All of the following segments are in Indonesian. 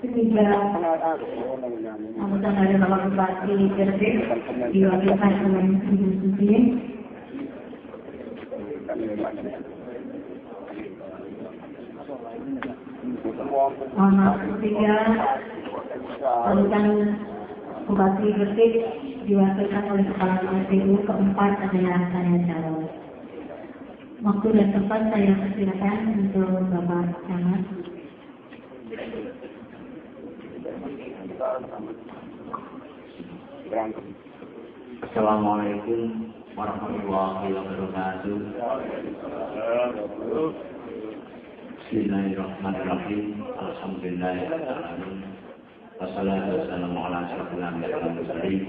Ketiga, anggota dari Bapak Bupati Gresik diwakilkan oleh Ibu Susi. Ketiga, anggota Bupati Gresik diwakilkan oleh Kepala KPU. Keempat adalah saya calon. Waktu dan tempat saya persilakan untuk Bapak Camat. Assalamualaikum warahmatullahi wabarakatuh. Bismillahirrahmanirrahim. Alhamdulillahirrahmanirrahim. Wassalatu wassalamu ala asyrofil anbiya'i wal mursalin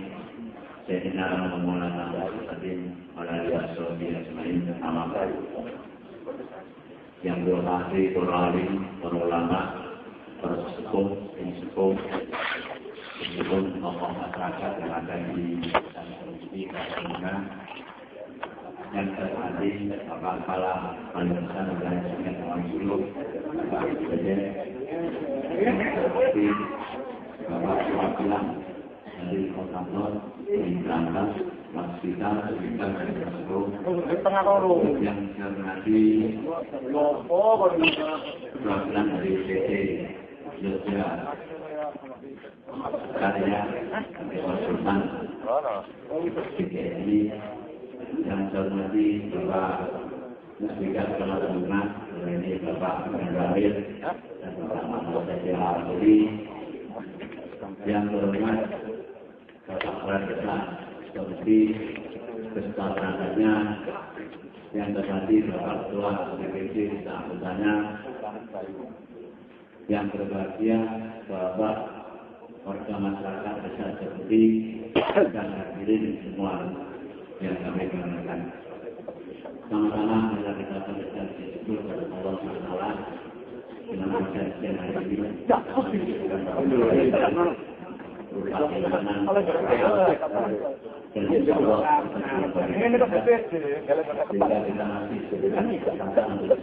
sayyidina wa maulana Muhammadin wa ala alihi washabihi ajmain. Amma ba'du. Yang dihormati para alim, para ulama, para sesepuh, meskipun tokoh masyarakat yang ada di Kabupaten yang terhati Bapak Kepala Paling Besar dan Sungai Tawang Sulu, Bapak Presiden, seperti Bapak Perwakilan dari Kota Nur, dari Belanda, Mas Vita, juga dari Kasro, yang terhati perwakilan dari PT Jogja Karya Sultan ini yang terhormati Bapak Nasbika Kepala Bunga, ini Bapak Mengambil dan Bapak Mahmud Al-Aluri, yang terhormat Bapak Pradesa seperti kesepakatannya, yang terhormati Bapak Ketua DPD anggotanya, yang berbahagia Bapak warga masyarakat besar seperti dan hadirin semua yang kami banggakan. Sama-sama marilah kita panjatkan syukur kepada Allah SWT dengan perjanjian hari ini. Dan insya Allah sehingga kita masih kesempatan untuk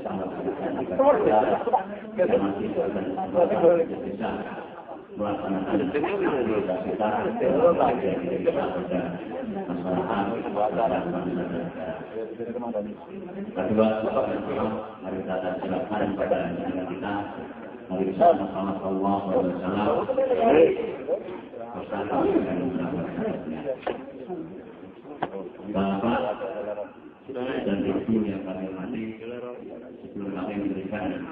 bisa melaksanakan kita kedua, mari kita silakan pada kita, mari kita sama-sama sallallahu alaihi wasallam bersama dengan Bapak dan Ibu yang kami hormati, sebelum kami memberikan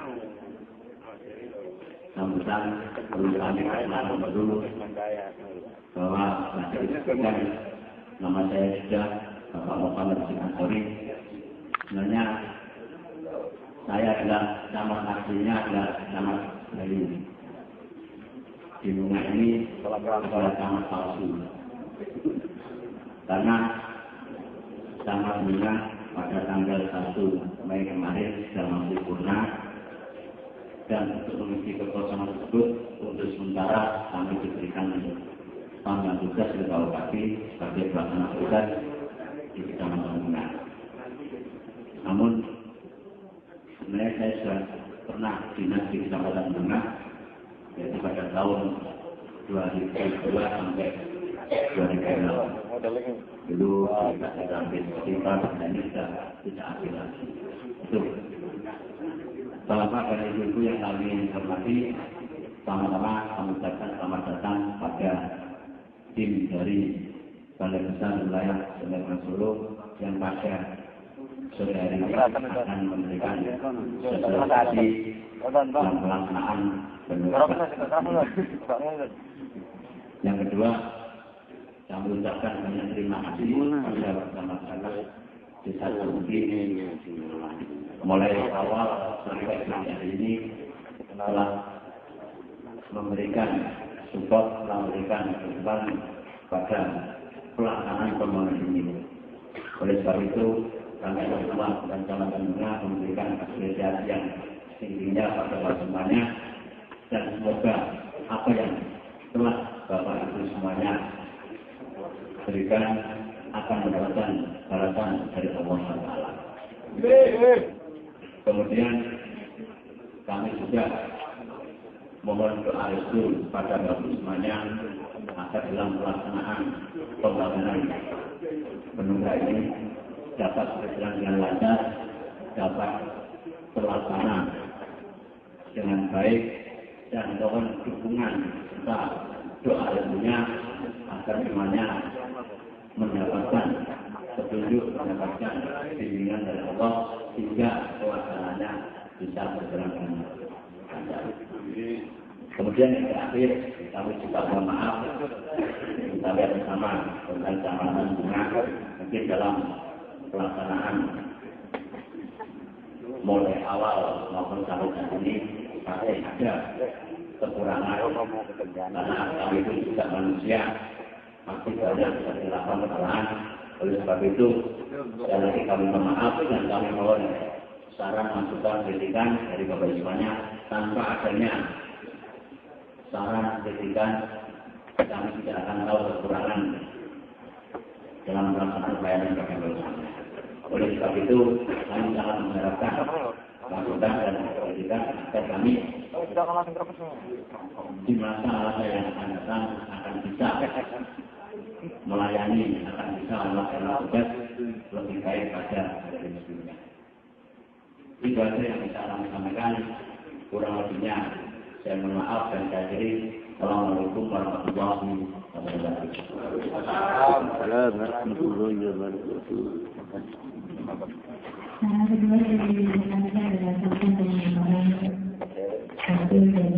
sambutan, perlu kami perkenalkan dulu bahwa nama saya sudah Bapak Muhammad Sinasori. Sebenarnya saya adalah nama aslinya adalah nama Bayu. Di rumah ini adalah nama palsu. Karena sama bunga pada tanggal 1 Mei kemarin sudah masih purna, dan untuk mengisi kekosongan tersebut untuk sementara kami diberikan panggilan tugas di Kabupaten sebagai pelaksana tugas di Kecamatan Bunga. Namun sebenarnya saya sudah pernah dinas di Kecamatan Bunga, yaitu pada tahun 2002 sampai 2006. Dulu tidak saya ambil sekitar dan ini sudah tidak aktif lagi. Itu Bapak dan Ibu yang kami hormati, sama-sama kami ucapkan selamat datang pada tim dari Balai Besar Wilayah Sungai Solo yang pada sore hari ini akan memberikan sosialisasi dalam pelaksanaan penugasan. Yang kedua, saya mengucapkan banyak terima kasih kepada warga masyarakat Desa Jogja mulai awal sampai hari ini telah memberikan support, telah memberikan dukungan pada pelaksanaan pembangunan ini. Oleh sebab itu, kami semua dan Kecamatan Bunga memberikan apresiasi yang tingginya pada semuanya, dan semoga apa yang telah Bapak Ibu semuanya berikan akan mendapatkan balasan dari Allah SWT. Kemudian kami juga mohon doa restu pada Bapak semuanya agar dalam pelaksanaan pembangunan bendungan ini dapat berjalan dengan lancar, dapat terlaksana dengan baik, dan mohon dukungan serta doa restunya agar semuanya mendapatkan petunjuk, mendapatkan bimbingan dari Allah sehingga pelaksananya bisa berjalan dengan lancar. Kemudian yang terakhir, kami juga mohon maaf, kita lihat bersama tentang catatan bunga mungkin dalam pelaksanaan mulai awal maupun sampai saat ini masih ada kekurangan karena kami itu juga manusia, masih banyak dilakukan kesalahan. Oleh sebab itu, sekali lagi kami mohon maaf dan kami mohon saran masukan kritikan dari Bapak semuanya. Tanpa adanya saran kritikan, kami tidak akan tahu kekurangan dalam melaksanakan pelayanan bagi Bapak semuanya. Oleh sebab itu, kami sangat mengharapkan masukan dan kritikan agar kami di masa yang akan datang akan bisa melayani, akan bisa melaksanakan tugas lebih baik pada dari sebelumnya. Itu saja yang bisa kami sampaikan. Kurang lebihnya saya mohon maaf dan saya akhiri. Assalamualaikum warahmatullahi wabarakatuh. Assalamualaikum warahmatullahi wabarakatuh. Nah, kedua dari rekan-rekan adalah sampai dengan orang hasil dari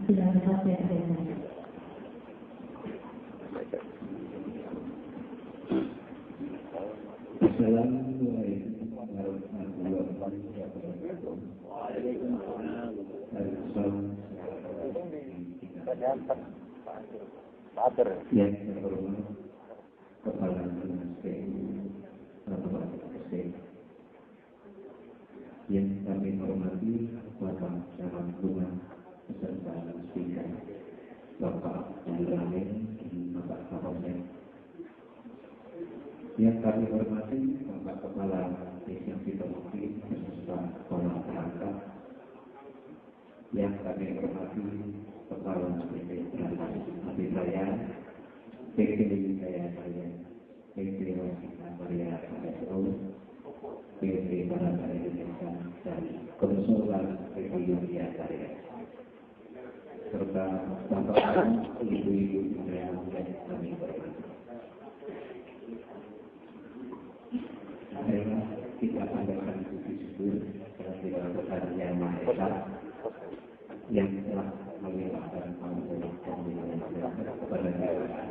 sudah dapat ya. Assalamualaikum warahmatullahi wabarakatuh. Yang terhormat Kepala Dinas PU Kabupaten Gresik, yang kami hormati Bapak Camat Bunga beserta Speaker Bapak Jalanin dan Bapak Kapolsek, yang kami hormati Bapak Kepala Desa Sidomukti beserta Kepala Perangkat, yang kami hormati Kepala PT Perangkat Abidaya, PT Wijaya Karya, PT Wasita Karya KSO, PT Barangkali Indonesia, dan Konsulat PT Wijaya Karya, serta Bapak Ibu-Ibu yang kami hormati. Akhirnya kita panjatkan puji syukur kepada Tuhan Yang Maha Esa yang telah melimpahkan anugerah kepada kita,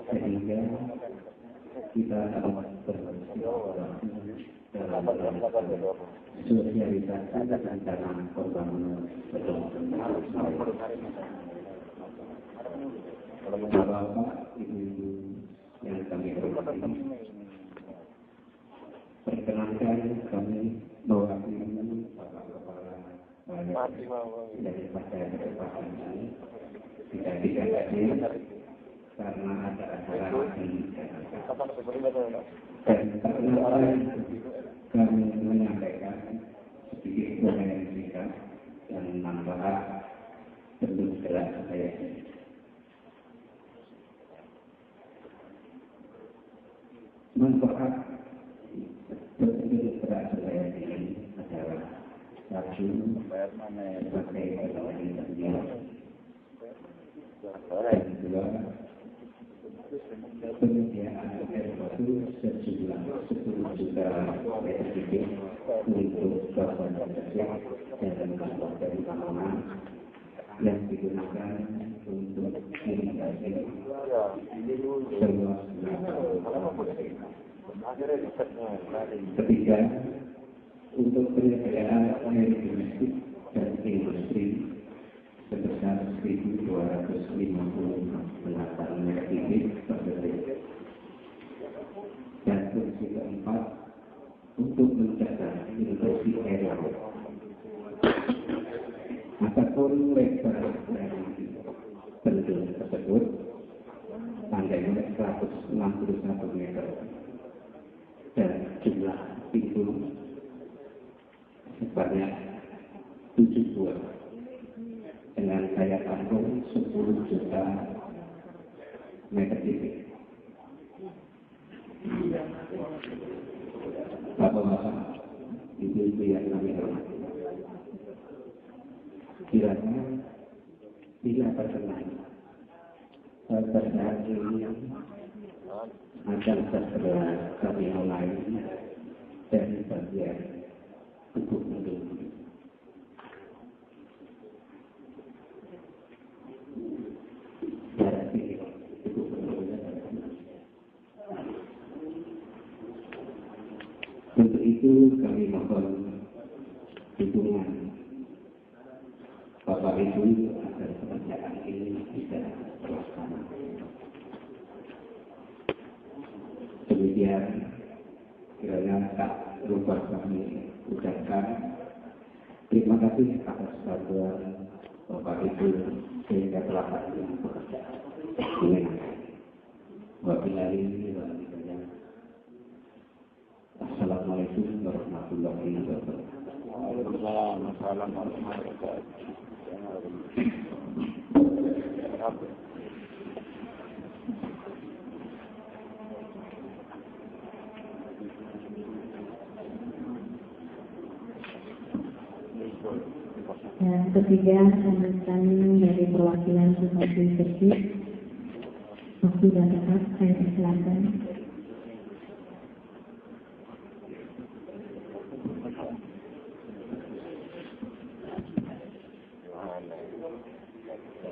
sehingga kita dapat berpartisipasi dalam sosialisasi rencana pembangunan Bapak, Ibu-ibu yang kami hormati, perkenankan kami mewakili Bapak Kepala daripada kesempatan ini tidak hadir karena ada acara ini dan karena kami menyampaikan sedikit pemain singkat dan manfaat bentuk gerak saya. Manfaat bentuk gerak saya ini adalah satu, sebagai organisasi, dan dua, penyediaan air baku sejumlah 10 juta meter kubik untuk kawasan Gresik dan kabupaten Tabanan yang digunakan untuk irigasi seluas 60. Ketiga, untuk penyediaan air domestik dan industri sebesar 1.250 meter kubik per detik. Dan fungsi keempat, untuk menjaga intrusi air laut. Apapun lebar dari bendung tersebut, panjangnya 161 meter jumlah pintu sebanyak 7 buah dengan daya tampung 10 juta meter kubik. Bapak-bapak, ibu-ibu yang kami hormati, kiranya bila berkenan pertemuan ini akan segera kami mulai dari bagian tubuh penduduk. Berarti tubuh penduduknya. Untuk itu kami mohon dukungan Bapak Ibu agar pekerjaan ini bisa terlaksana. Kemudian kiranya tak lupa kami ucapkan terima kasih atas bantuan Bapak Ibu sehingga telah hadir pekerjaan ini. Wabillahi taufiq. Assalamualaikum warahmatullahi wabarakatuh. Waalaikumsalam warahmatullahi wabarakatuh. Dan ketiga, kami dari perwakilan Bupati Gresik, waktu dan tempat saya persilakan.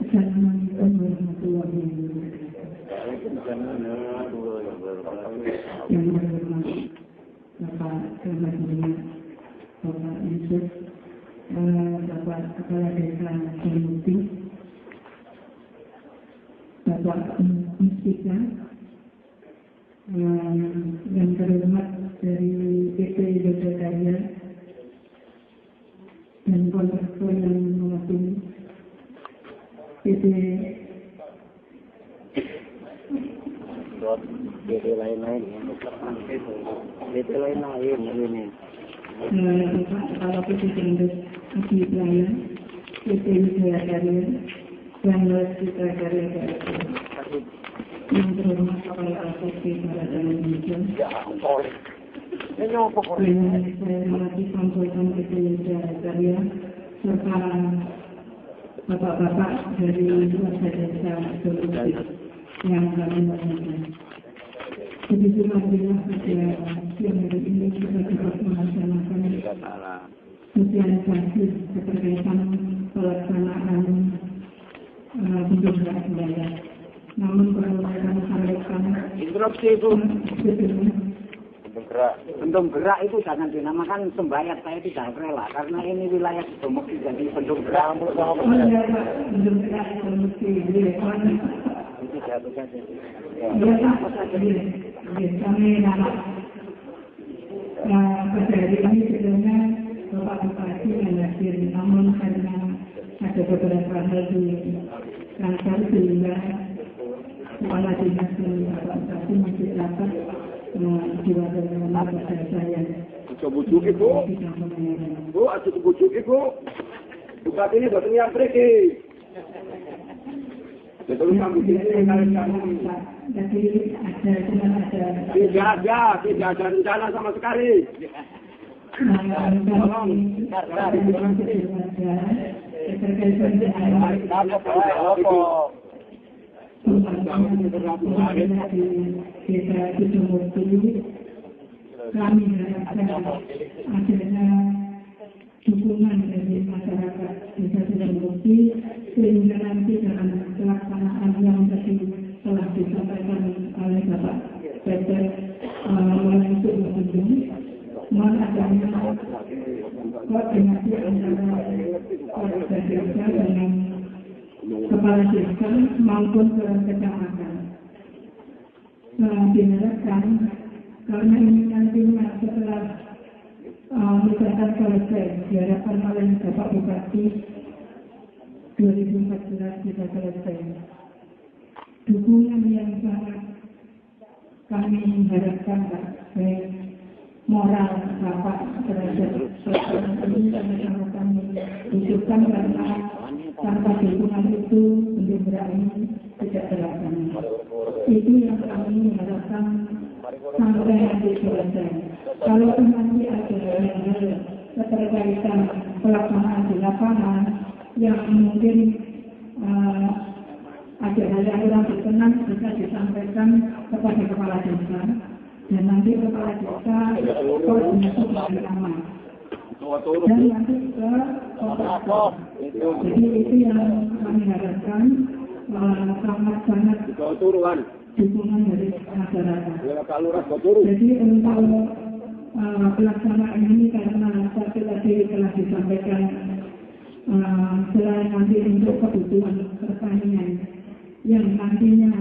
Assalamualaikum warahmatullahi wabarakatuh. Yang berhormat Bapak Kepala Dinas, Bapak Yusuf, Bapak Kepala Desa Kemuti, Bapak Mustika, yang terhormat dari PT Jodokarya dan kontraktor yang mewakili PT lain-lain ini. Bapak Kepala PT Tendus Aji Pelayan, PT Wijaya Karya, dan Waskita Karya Karya. Yang terhormat Kepala APC Baratan Indonesia. Yang saya hormati konsultan PT Wijaya Karya, serta bapak-bapak dari warga desa Kemuti yang kami hormati. Begitu alhamdulillah pada siang hari ini kita dapat melaksanakan sosialisasi keterkaitan pelaksanaan pembentukan budaya. Namun perlu kami sampaikan Instruksi itu bendung gerak itu jangan dinamakan sembayat, saya tidak rela karena ini wilayah Sidomukti jadi bendung gerak. Bendung gerak itu mesti direkon. Itu jatuh saja. Kami nama pada hari ini sebenarnya Bapak Bupati yang hadir, namun karena ada beberapa hal di kantor sehingga Kepala Dinas dan Bapak Bupati masih dapat diwakilkan pada saya. bujuk ibu. Bu, aja bujuk ibu. Bupati ini boten yang pergi. Betul kamu sini kalian kamu. Jadi Tidak ada rencana sama sekali. Kami harapkan adanya dukungan dari masyarakat desa Sidomukti sehingga nanti dalam pelaksanaan yang tadi telah disampaikan oleh Bapak Peter mulai Bendung, mohon adanya koordinasi antara warga desa dengan kepala desa maupun kecamatan. Diharapkan karena ini nantinya setelah misalkan selesai, diharapkan oleh Bapak Bupati 2014 bisa selesai. Dukungan yang sangat kami harapkan baik moral Bapak terhadap persoalan ini sama-sama kami wujudkan karena tanpa dukungan itu bendera ini tidak terlaksana. Itu yang kami mengharapkan sampai nanti selesai. Kalau nanti ada hal-hal keterkaitan pelaksanaan di lapangan yang mungkin ada hal yang kurang berkenan bisa disampaikan kepada kepala desa dan nanti kepala desa koordinasi bersama dan nanti ke kota. Jadi itu yang kami harapkan sangat-sangat dukungan dari masyarakat. Jadi untuk pelaksanaan ini karena satu tadi telah disampaikan selain nanti untuk kebutuhan pertanian yang nantinya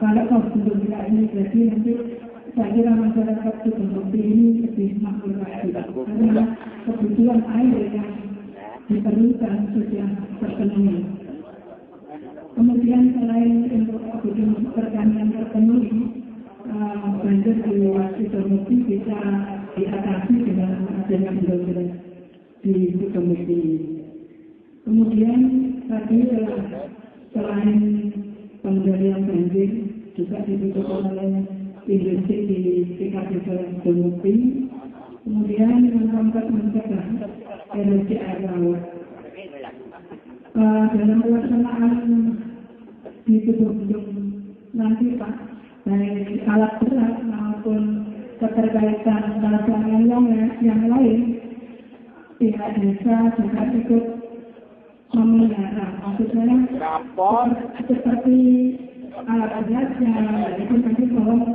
kalau bentuk ini jadi nanti saya kira masyarakat bentuk ini lebih makmur lagi karena kebutuhan air yang diperlukan sudah terpenuhi. Kemudian selain untuk kebutuhan pertanian terpenuhi, banjir di Sidomukti bisa diatasi dengan adanya bendera di Sidomukti. Kemudian tadi selain pengendalian banjir juga dibutuhkan oleh industri di sekitar Sidomukti. Kemudian yang keempat mencegah erosi air laut. Dalam pelaksanaan di gedung-gedung nanti Pak, baik alat berat maupun keterkaitan pelaksanaan yang lain, pihak desa juga ikut memelihara. Maksud saya seperti alat beratnya, itu nanti bahwa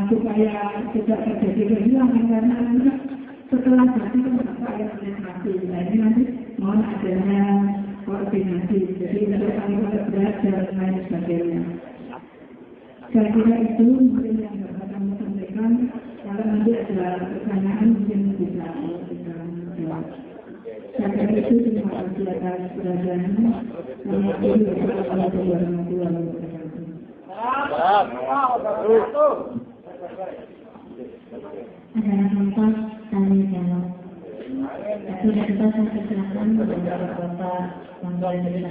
supaya tidak terjadi kehilangan karena nanti setelah jadi kan ada koordinasi. Nah ini nanti mohon adanya koordinasi. Jadi untuk alat berat dan lain sebagainya. Saya kira itu mungkin yang dapat kami sampaikan. Kalau nanti ada pertanyaan mungkin bisa jawab. Saya kira itu terima kasih atas perhatiannya. Assalamualaikum warahmatullahi wabarakatuh. Adalah contoh tanya jawab. Sudah kita silakan beberapa Bapak Menteri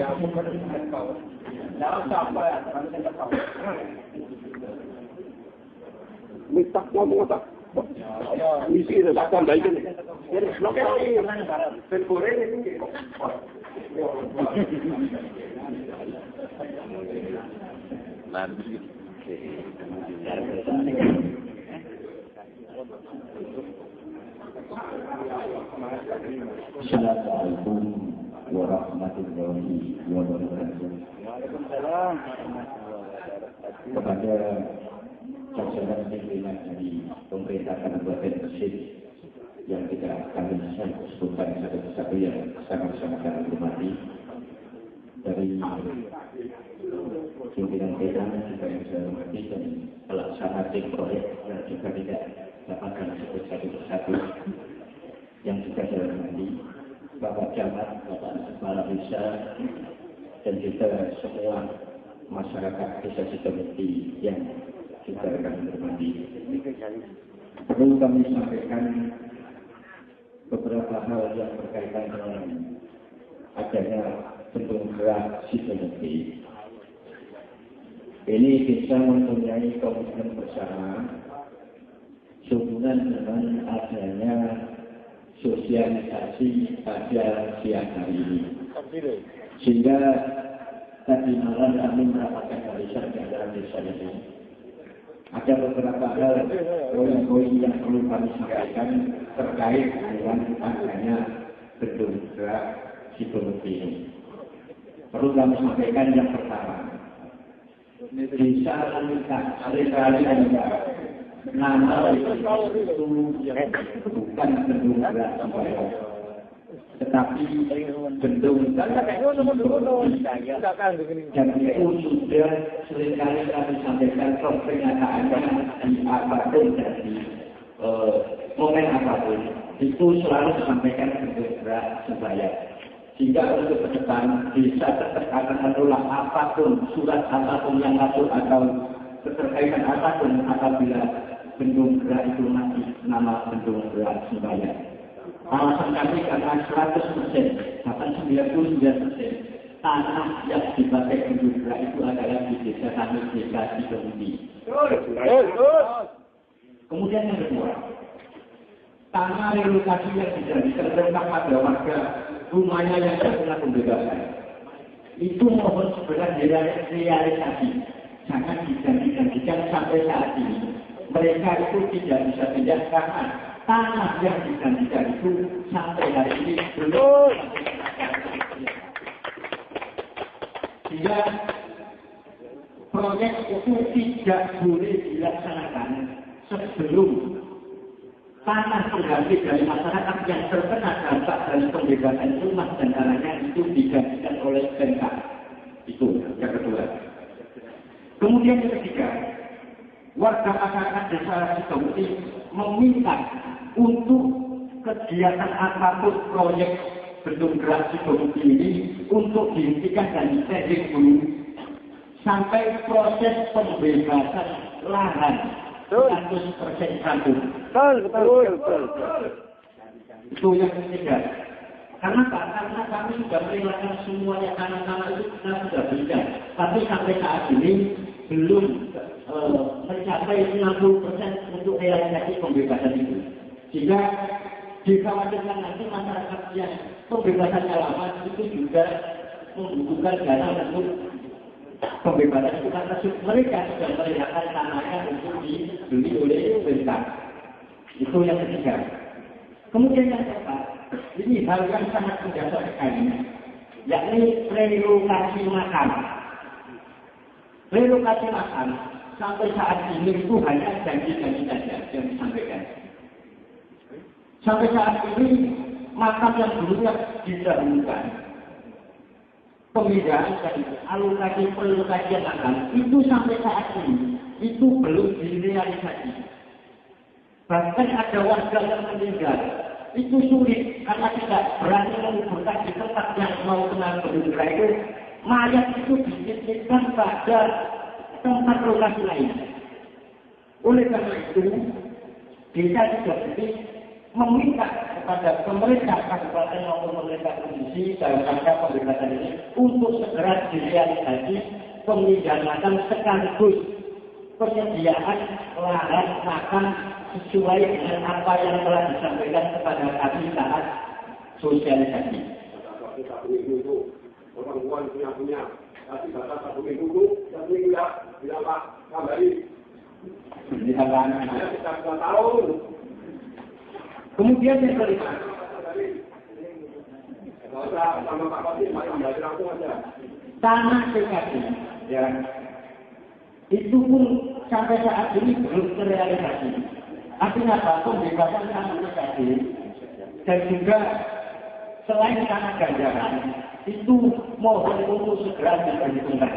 Mintak ngomong apa? Misi itu tak tambah ini. Jadi lokal ini berkurang ini. Assalamualaikum warahmatullahi wabarakatuh. Kepada jajaran pimpinan dari pemerintah Kabupaten Gresik yang tidak kami sebutkan satu-satu yang sama-sama kami hormati, dari pimpinan bidang juga yang saya hormati dan pelaksana tim proyek yang juga tidak dapat kami sebut satu-satu yang juga saya hormati, Bapak Camat, Bapak Kepala Desa, dan juga semua masyarakat Desa Sidomukti yang juga kami hormati. Perlu kami sampaikan beberapa hal yang berkaitan dengan adanya bendung gerak Sidomukti. Ini bisa mempunyai komitmen bersama sehubungan dengan adanya sosialisasi pada siang hari ini. Sehingga tadi malam kami mendapatkan barisan di antara desa ini. Ada beberapa hal poin-poin yang perlu kami sampaikan terkait dengan adanya bendung gerak Sidomukti ini. Perlu kami sampaikan yang pertama, desa Lintas seringkali ada nama itu bukan bendung gerak tetapi bendung dan itu sudah seringkali kami sampaikan pernyataannya di apapun dari momen apapun itu selalu disampaikan bendung gerak sebaya. Sehingga untuk ke depan bisa tertekan adalah apapun, surat apapun yang masuk atau keterkaitan apapun apabila bendung bendung gerak itu masih nama bendung gerak Surabaya. Alasan kami karena 100%, bahkan 99% tanah yang dipakai bendung gerak itu adalah di desa kami, desa Cikoneng. Kemudian yang kedua, tanah relokasi yang dijadikan rentan pada warga rumahnya yang terkena pembebasan. Itu mohon segera direalisasi. Jangan dijanjikan sampai saat ini. Mereka itu tidak bisa pindah karena tanah yang dijanjikan itu sampai hari ini belum. Sehingga proyek itu tidak boleh dilaksanakan sebelum tanah pengganti dari masyarakat yang terkena dampak dari pembebasan rumah dan tanahnya itu digantikan oleh Pemkab. Itu yang kedua. Kemudian yang ketiga, warga masyarakat desa Cikoneng meminta untuk kegiatan apapun proyek bendung gerak Cikoneng ini untuk dihentikan dan dipending dulu sampai proses pembebasan lahan 100% rampung. Betul. Itu yang ketiga. Karena kami sudah merelakan semuanya tanah-tanah itu kita sudah berikan. Tapi sampai saat ini belum mencapai 90% untuk realisasi pembebasan itu. Sehingga dikhawatirkan nanti masyarakat yang pembebasannya lama itu juga membutuhkan dana untuk pembebasan itu karena mereka sudah merelakan tanahnya untuk dibeli oleh pemerintah. Itu yang ketiga. Kemudian yang keempat, ini hal yang sangat mendasar sekali, yakni relokasi makam. Relokasi makam sampai saat ini itu hanya janji-janji saja yang disampaikan. Sampai saat ini makam yang dulunya didahulukan, pemindahan dan alokasi relokasi makam itu sampai saat ini itu belum direalisasi. Bahkan ada warga yang meninggal itu sulit karena tidak berani menguburkan di tempat yang mau kenal penduduk itu. Mayat itu dititipkan pada tempat lokasi lain. Oleh karena itu, desa juga ini meminta kepada pemerintah kabupaten maupun pemerintah provinsi dalam rangka pembebasan ini untuk segera direalisasi pemindahan sekaligus penyediaan lahan makan sesuai dengan apa yang telah disampaikan kepada kami saat sosialisasi. Orang punya, tapi kata satu minggu tidak Pak kembali. Kita 2 tahun. Kemudian yang kelima, sama Pak Pati, kembali langsung aja. tanah PKB, ya, itu pun sampai saat ini belum terrealisasi. Artinya apa? Pembebasan tanah PKB dan juga selain tanah ganjaran itu mohon untuk segera diperhitungkan.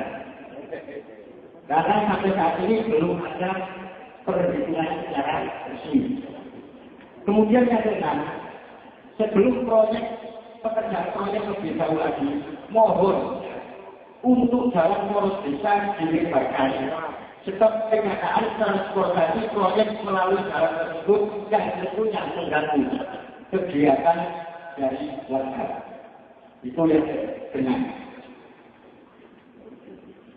Karena sampai saat ini belum ada perhitungan secara resmi. Kemudian yang keenam, sebelum pekerjaan proyek lebih jauh lagi, mohon untuk jalan poros desa dilebarkan. Sebab pengadaan transportasi proyek melalui jalan tersebut yang tentunya mengganggu kegiatan dari warga. Itu yang benar.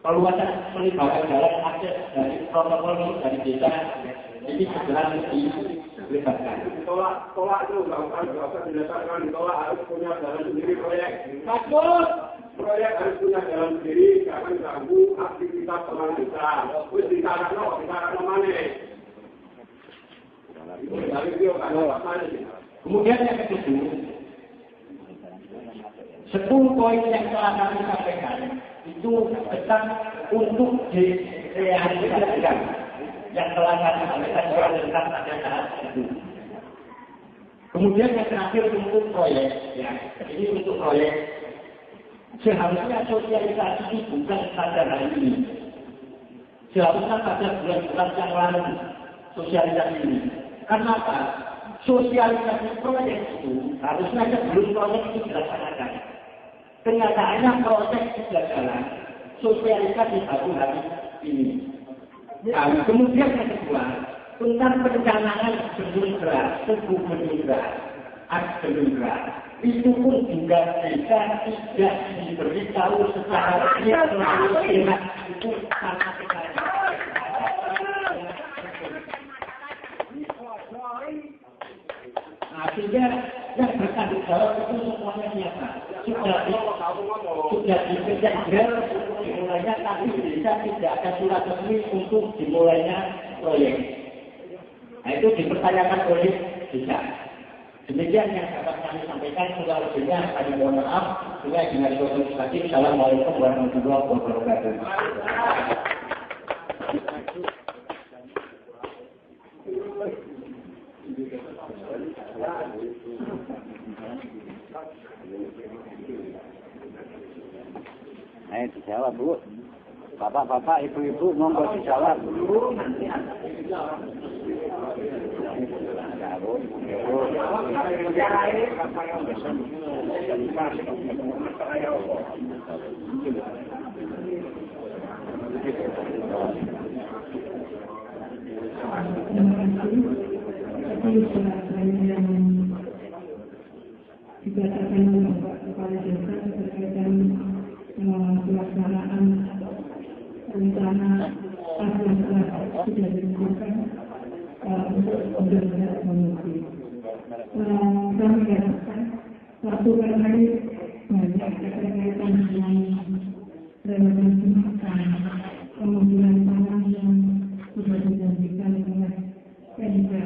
Perluasan pelibaran jalan akses dari protokol dari desa ini segera dilebarkan. Tolak itu nggak usah didasarkan, ditolak harus punya jalan sendiri proyek. Takut. Proyek harus punya jalan sendiri, jangan ganggu aktivitas orang desa. Wis di sana mana? Kemudian yang ketujuh, 10 poin yang telah kami sampaikan itu tetap untuk direalisasikan yang telah kami sampaikan tentang pada saat itu. Kemudian yang terakhir untuk proyek, ya, ini untuk proyek seharusnya sosialisasi ini bukan pada hari ini. Seharusnya pada bulan-bulan yang lalu sosialisasi ini. Karena apa? Sosialisasi proyek itu harusnya sebelum proyek itu dilaksanakan. Kenyataannya proyek sudah jalan, sosialisasi baru hari ini. Nah, kemudian yang kedua, tentang perencanaan Gerindra, Teguh Gerindra, Gerindra, itu pun juga bisa tidak diberitahu secara resmi itu sama sekali. Sehingga yang bertanggung jawab itu semuanya nyata. Sudah dikejar dimulainya, tapi bisa tidak ada surat resmi untuk dimulainya proyek. Nah itu dipertanyakan oleh bisa. Demikian yang dapat kami sampaikan. Sudah lebihnya kami mohon maaf. Sehingga dengan konsultasi. Assalamualaikum warahmatullahi wabarakatuh. Ayo dijawab, Bu. Bapak-bapak, ibu-ibu, monggo dijawab. Dikatakan oleh Bapak Kepala Desa berkaitan pelaksanaan rencana tahun sudah dilakukan untuk benar-benar memenuhi. Kami harapkan satu kali banyak berkaitan dengan relevansi kemungkinan tanah yang sudah dijanjikan oleh Pemda.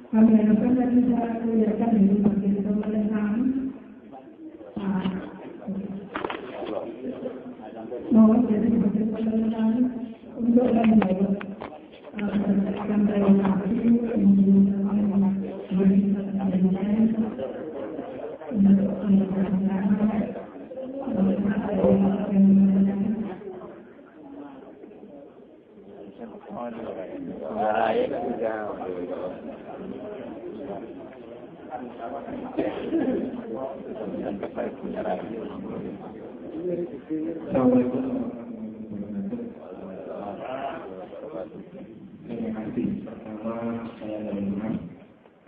Kami harapkan dan bisa kelihatan dari bagian pemerintahan mohon dari bagian pemerintahan untuk menjawab berdasarkan relasi kemudian Assalamualaikum. Terima kasih. Pertama saya mohon maaf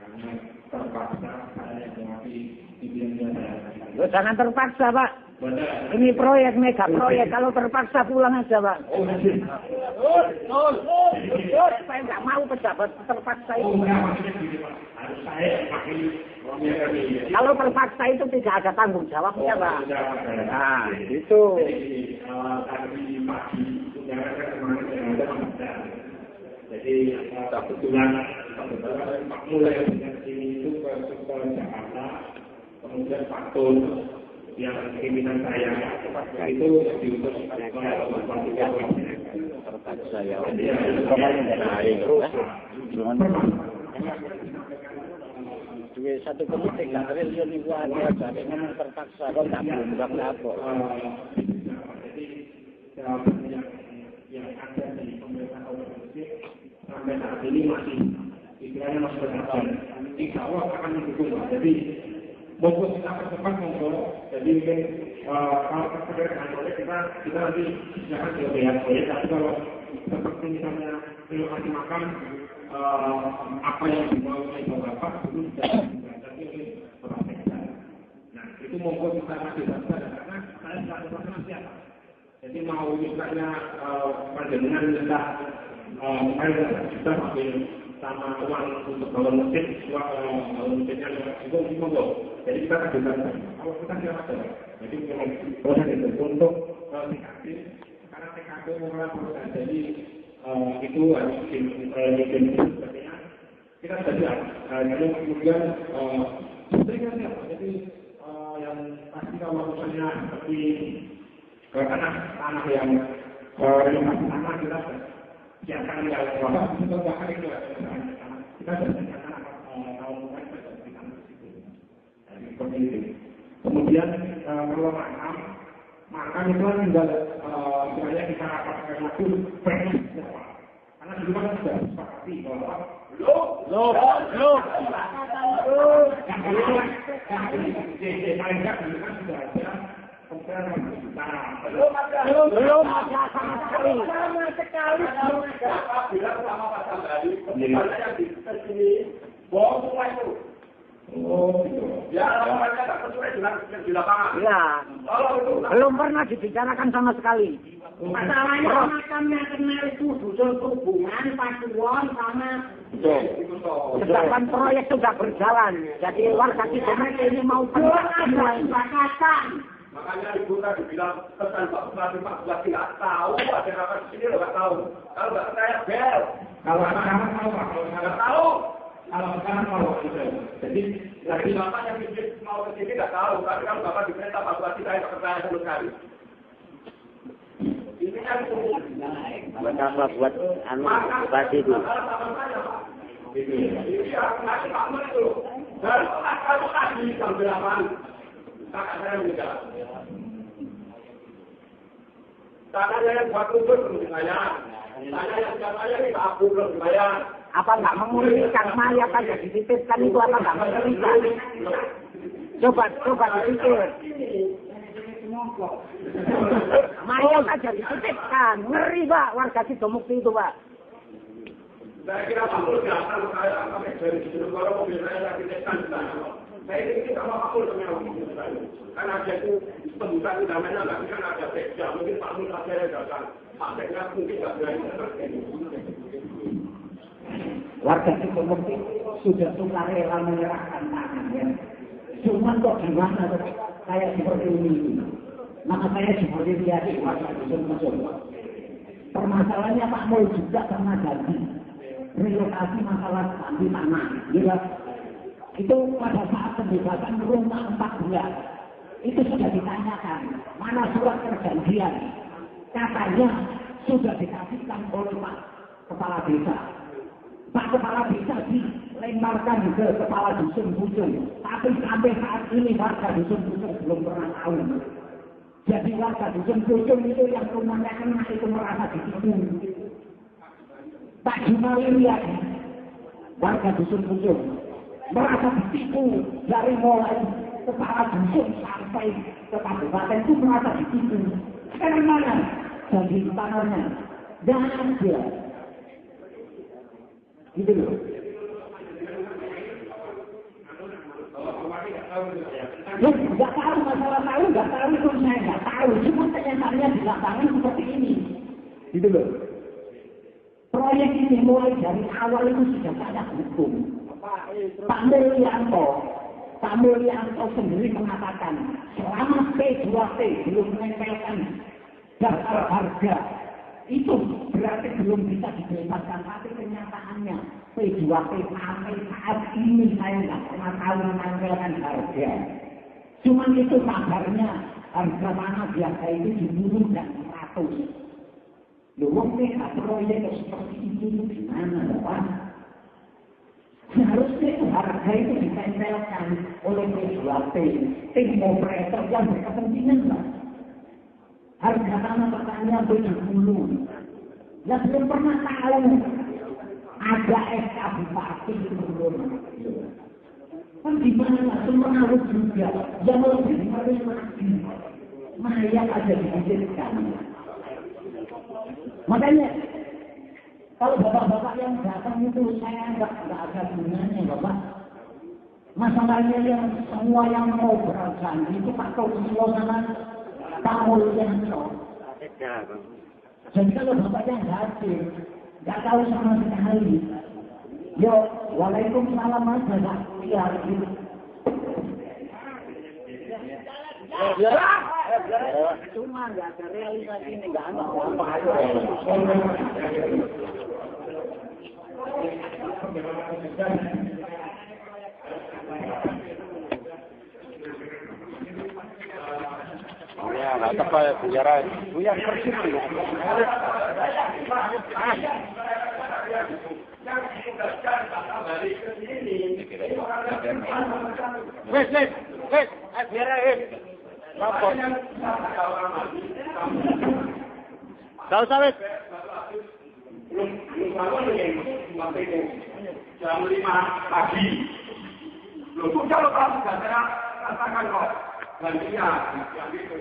karena terpaksa saya mengakui pimpinan. Jangan terpaksa, Pak. Ini proyek mega proyek. Kalau terpaksa pulang aja, Pak. Saya nggak mau pejabat terpaksa itu. Harus saya pakai. Kalau terpaksa itu tidak ada tanggung jawabnya, Pak. Nah, itu. Tadi pagi jadi kebetulan Pak Mulai dengan sini itu ke Jakarta, kemudian Pak Tun yang pimpinan saya itu diutus terpaksa ya. Satu politik nggak triliun itu ada, jadi memang terpaksa kok nggak berumbang lapor. Jadi yang ada di pemerintah provinsi sampai saat ini masih istilahnya masih berjalan. Insya Allah akan didukung. Jadi monggo kita percepat monggo. Jadi mungkin kalau terkait dengan proyek kita nanti jangan jauh-jauh proyek. Tapi kalau seperti misalnya relokasi makam apa yang dibawa oleh Bapak itu sudah jadi prosesnya. Nah itu monggo kita masih baca karena saya tidak pernah siap. Jadi mau misalnya panjenengan minta kita ambil sama uang untuk bangun masjid, bangun masjidnya itu monggo. Jadi kita ajukan kalau kita tidak ada. Jadi memang proses itu untuk TKP karena TKP mengalami proses. Jadi itu harus bikin sebagainya. Kita sudah siap. Lalu kemudian sebenarnya siap. Jadi yang pasti kalau misalnya seperti tanah yang renovasi tanah kita siapkan yang bapak kita bahkan itu kita siapkan tahun seperti itu. Kemudian kalau makam itu kan tinggal sebenarnya kita rapatkan lagi karena dulu kan sudah sepakati bahwa paling nggak dulu kan sudah ada Belum ada sama sekali. Sama sekali. Bila sama Pak Sambari, kembalinya di sini, bohong semua itu. Oh, ya mereka tak sesuai dengan di lapangan. Ya, belum pernah dibicarakan sama sekali. Masalahnya makamnya kenal itu dusun hubungan Pasuruan sama Sedangkan proyek sudah berjalan. Jadi warga Cibonek ini mau mulai kesepakatan. Makanya ibu tadi bilang pesan Pak Bupati nggak tahu ada apa di sini nggak tahu. Kalau nggak percaya bel. Kalau sekarang tahu Pak, kalau nggak tahu. Kalau sekarang tahu. Jadi dari bapak yang mau ke sini nggak tahu. Tapi kalau bapak diperintah Pak Bupati saya nggak percaya sama sekali. Ini kan buat apa buat anu bupati itu. Iya, nanti Pak Mun itu. Dan kalau tadi jam 8, kakak saya meninggal. Kakak saya buat kubur belum dibayar. Saya yang saya ini aku belum dibayar. Apa nggak memulihkan mayat aja dititipkan itu apa nggak memulihkan? Coba dipikir. Mayat aja dititipkan, ngeri Pak warga Sidomukti itu Pak. Saya kira Pak Mul datang saya sampai dari Sidoarjo mobil saya lagi dititipkan di sana. Saya ini sama Pak Mul karena dia itu pembukaan utamanya nggak bisa ada pekja, mungkin Pak Mul saya datang. Pak Sekda mungkin nggak berani datang. Warga Sidomukti sudah sukarela menyerahkan tangannya. Cuman kok gimana kayak seperti ini? Maka saya seperti lihat di warga dusun-dusun. Permasalahannya Pak Mul juga pernah janji relokasi masalah di tanah. Ya, itu pada saat pembebasan rumah 4 bulan itu sudah ditanyakan mana surat perjanjian. Katanya sudah dikasihkan oleh Pak Kepala Desa. Pak Kepala Desa dilemparkan ke Kepala Dusun-Dusun. Tapi sampai saat ini warga Dusun-Dusun belum pernah tahu. Jadi warga Dusun-Dusun itu yang rumahnya kena itu merasa ditipu. Pak Jumali lihat warga Dusun-Dusun merasa ditipu dari mulai Kepala Dusun sampai ke kabupaten itu merasa ditipu. Sekarang mana? Jadi tanahnya jangan dia. Gitu loh. Nggak tahu masalah tahu, nggak tahu itu saya nggak tahu. Cuma kenyataannya di lapangan seperti ini. Gitu loh. Proyek ini mulai dari awal itu sudah ada hukum. Pak Mulyanto sendiri mengatakan selama P2P belum menempelkan daftar harga itu berarti belum bisa dibebaskan. Tapi kenyataannya P2P sampai saat ini saya nggak pernah tahu menempelkan harga. Cuman itu kabarnya harga tanah biasa itu diburu dan 100. Loh, mungkin proyek seperti itu gimana, Pak? Seharusnya harga itu ditempelkan oleh P2P, tim operator yang berkepentingan, Pak. Harga tanah pertanian 70. Ya belum pernah tahu ada SK Bupati itu belum. Kan gimana? Semua harus juga yang lebih lagi. Mayat aja dihidupkan. Makanya kalau bapak-bapak yang datang itu saya nggak ada gunanya Bapak. Masalahnya yang semua yang mau berjanji itu Pak Kuslo sama Pak Mulyanto. Jadi kalau bapaknya nggak hadir, nggak tahu sama sekali. Yo, waalaikumsalam Mas, nggak lihat gitu. Cuma nggak ada realisasi ini, nggak ada. Ya, nggak tepat bicara yang persis ya. Wes, biar lapor. Tahu sawit? Jam 5 pagi. Loh, kalau kamu nggak katakan kok. gantian yang itu.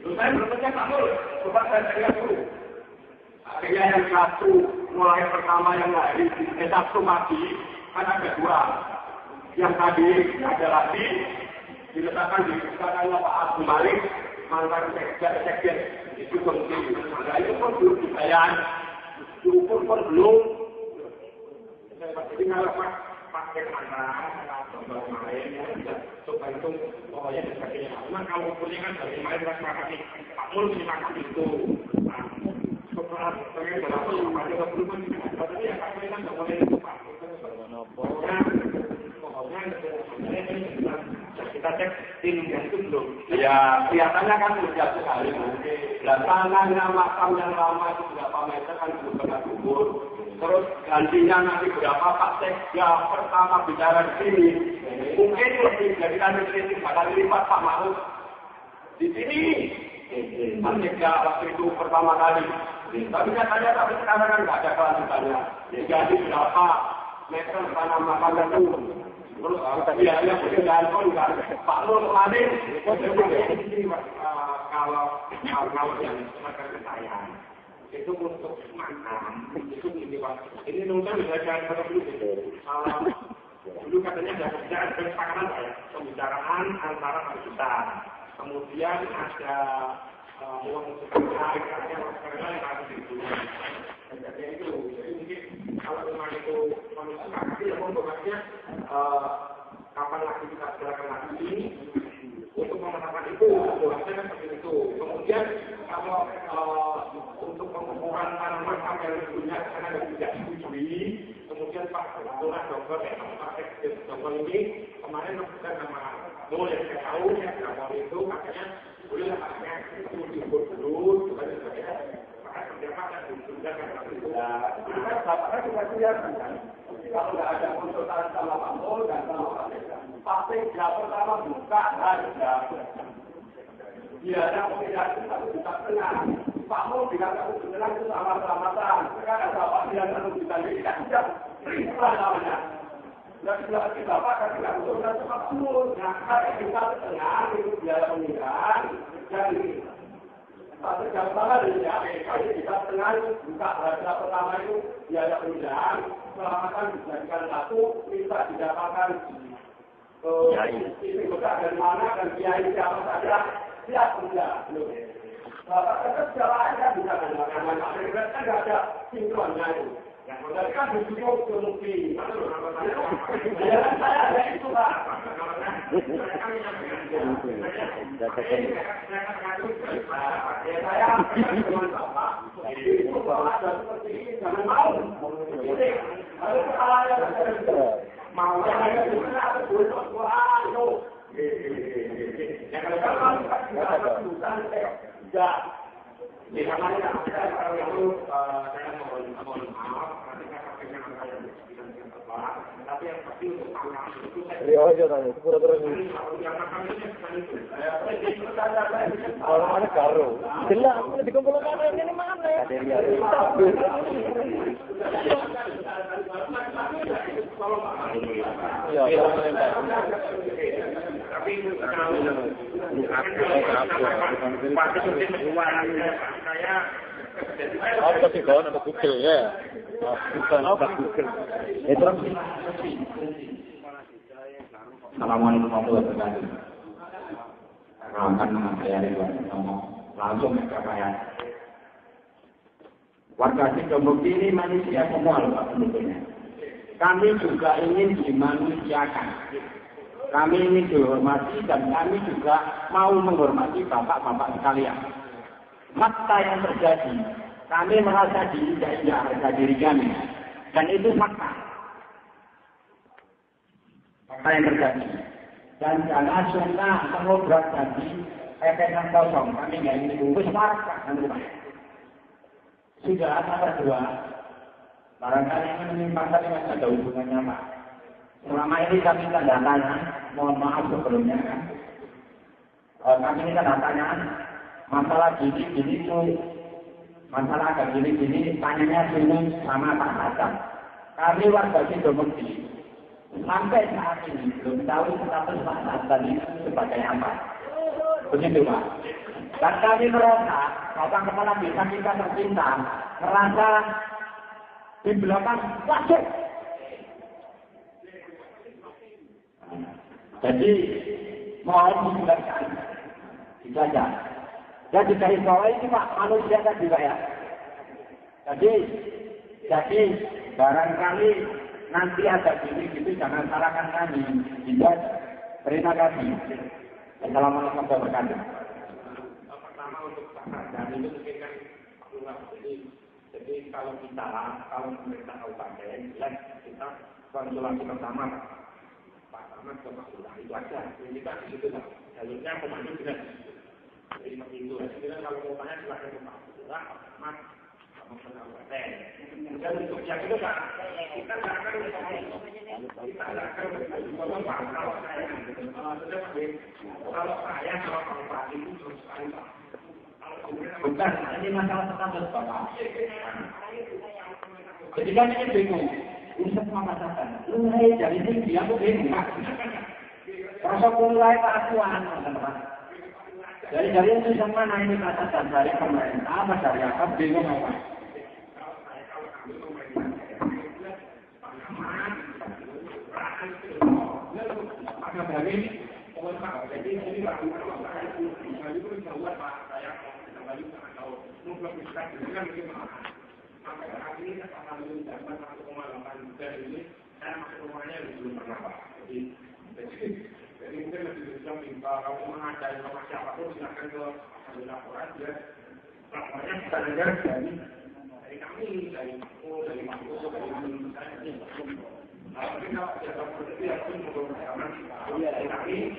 Terus saya bertanya Pak Mul, coba saya lihat dulu. Akhirnya yang satu, mulai pertama yang hari Sabtu pagi, kan ada dua. Yang tadi ada lagi, diletakkan di kanannya Pak Abdul Malik, mantan sekjen itu komisi. Nah itu pun belum dibayar, diukur pun belum. Jadi kalau pakai mana, kalau main, coba itu pokoknya sebagainya. Cuma kalau punya kan dari main kan makasih Pak Mul terima kasih itu. Setelah saya berapa ada belum tapi yang kami kan nggak boleh lupa. Pokoknya kita cek tim yang itu belum. Ya kelihatannya kan sudah sekali. Dan tanahnya makam yang lama itu berapa meter kan belum pernah kubur. Terus gantinya nanti berapa Pak Sekda pertama bicara di sini. Mungkin lebih dari kritik bakal lipat Pak Ma'ruf di sini. Pak Sekda waktu itu pertama kali. Tapi katanya tapi sekarang kan nggak ada kelanjutannya. Jadi berapa meter tanah makam itu. Terus biaya pekerjaan pun kan Pak Nur kemarin kalau yang makan kekayaan itu untuk makam itu ini nonton bisa jangan pada dulu dulu katanya ada kesepakatan pembicaraan antara kita kemudian ada uang sebenarnya yang harus dibeli jadi itu jadi mungkin kalau memang itu manusia ya maksudnya kapan lagi kita belajar lagi untuk menetapkan itu hasilnya kan seperti itu kemudian kalau untuk pengukuran tanah makam yang sebelumnya karena tidak disetujui kemudian Pak Lurah Dokter Pak Dokter ini kemarin memberikan nama boleh saya tahu ya kalau itu makanya boleh makanya itu diukur dulu sebagainya maka siapa akan ditunjukkan itu kita bapaknya juga kelihatan kan kalau nggak ada konsultasi sama Pak Mul dan sama Pak Sekda pasti yang pertama buka harga biaya pengirian 1,5 juta Pak Mul bilang 1,5 juta itu sama-samatan sekarang Bapak bilang 1 juta ini kan sudah berapa namanya dan setelah itu Bapak akan bilang sudah cepat Mul nah kalau kita setengah itu biaya pengirian dan satu jam pertama dari kalau kita setengah buka harga pertama itu biaya pengirian selamatan dijadikan satu kita didapatkan ini kota dari mana dan biaya siapa saja siap tidak belum Bapak kata secara aja bisa kan nggak ada sinkronnya itu yang tadi kan begitu terbukti ya saya ada itu Pak saya dengan Bapak itu Bapak ada seperti ini jangan mau harus kepalanya mau yang ada dulu Quran itu ya kalau ya di namanya kalau itu saya mohon maaf ketika KPK saya tidak tepat tapi yang pasti untuk tanggal itu saya aja tanya pura-pura ini kalau mana karo jelas aku dikumpulkan ini mana ya ya tapi apa sih kau ada Google ya? Bukan apa Google. Itu Assalamualaikum warahmatullahi wabarakatuh. Rakan dengan saya langsung ke saya. Warga Sidomukti ini manusia semua loh Pak penduduknya. Kami juga ingin dimanusiakan. Kami ingin dihormati dan kami juga mau menghormati bapak-bapak sekalian. Fakta yang terjadi, kami merasa diinjak-injak harga diri kami. Dan itu fakta. Fakta yang terjadi. Dan jangan sunnah pengobrak tadi, efek yang kosong. Kami nggak ingin bungkus marah. Sudah ada dua. Barangkali yang menyimpangkan ini masih ada hubungannya Pak. Selama ini kami tanda tanya, mohon maaf sebelumnya kan. Kami ini tanda tanya, masalah gini tuh, masalah agak gini, tanyanya sini sama Pak Hasan. Kami warga Sidomukti, sampai saat ini belum tahu status Pak Hasan itu sebagai apa. Begitu Pak. Dan kami merasa, Bapak Kepala Desa kita tercinta, merasa di belakang wajib. Jadi mohon dijelaskan, dijaga. Dan di garis bawah ini Pak, manusia tadi Pak ya. Jadi barangkali nanti ada gini-gini jangan salahkan kami. Terima kasih. Assalamualaikum warahmatullahi wabarakatuh. Pertama untuk dan itu mungkin kan jadi kalau pemerintah kabupaten kita konsultasi bersama Pak Ahmad ke Pak Lurah itu aja. Ini kan di situ lah. Jalurnya pemandu sudah jadi begitu. Jadi kalau mau tanya silakan ke Pak Lurah, Pak Ahmad, Pak Kabupaten. Dan untuk yang itu kan kita nggak akan kalau saya kalau Pak itu terus sekali Pak. Bukan, ini masalah status Bapak. Jadi kan ini bingung. Ini semua masalah. Mulai dari sini dia tuh bingung. Proses mulai peraturan. Dari itu semua nah ini masalah dari pemerintah, apa dari apa bingung apa. Maka dari pemerintah, jadi ini Pak itu bisa buat Pak saya kembali atau mungkin bisa dengan bagaimana. Sampai saat ini saya akan menjabat 1,8 juta ini saya masuk rumahnya belum pernah Pak. Jadi mungkin lebih bisa minta kalau mengajari sama siapapun silakan ke laporan ya. Laporannya bisa dengar dari kami, dari aku, dari Makku, dari saya. Tapi kalau jasa seperti itu pun menggunakan dari kami.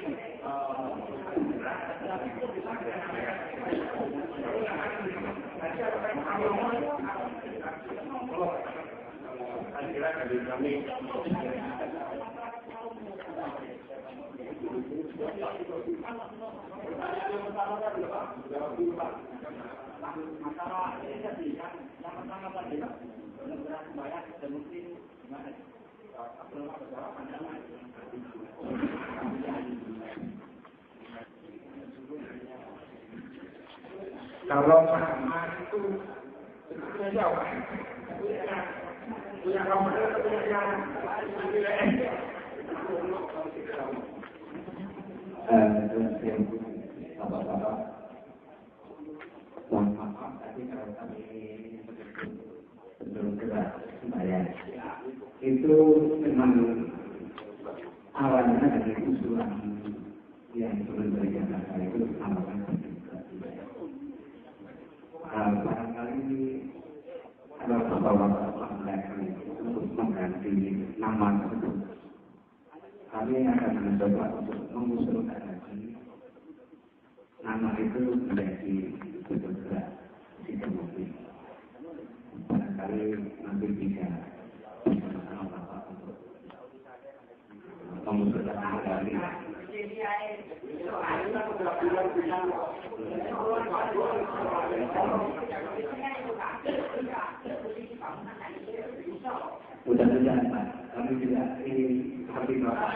Kalau sama itu sebetulnya jauh, punya komputer, punya jalan, Bapak-bapak, mohon maaf tadi kalau kami belum gerak sembahyang. Itu memang awalnya dari usulan yang turun dari Jakarta itu menambahkan barangkali ada beberapa langkah untuk mengganti nama tersebut. Kami akan mencoba untuk mengusulkan lagi nama itu menjadi betul-betul tidak mungkin. Barangkali nanti bisa bersama Bapak untuk mengusulkan kembali. Mudah-mudahan Pak, kami tidak ingin seperti Bapak.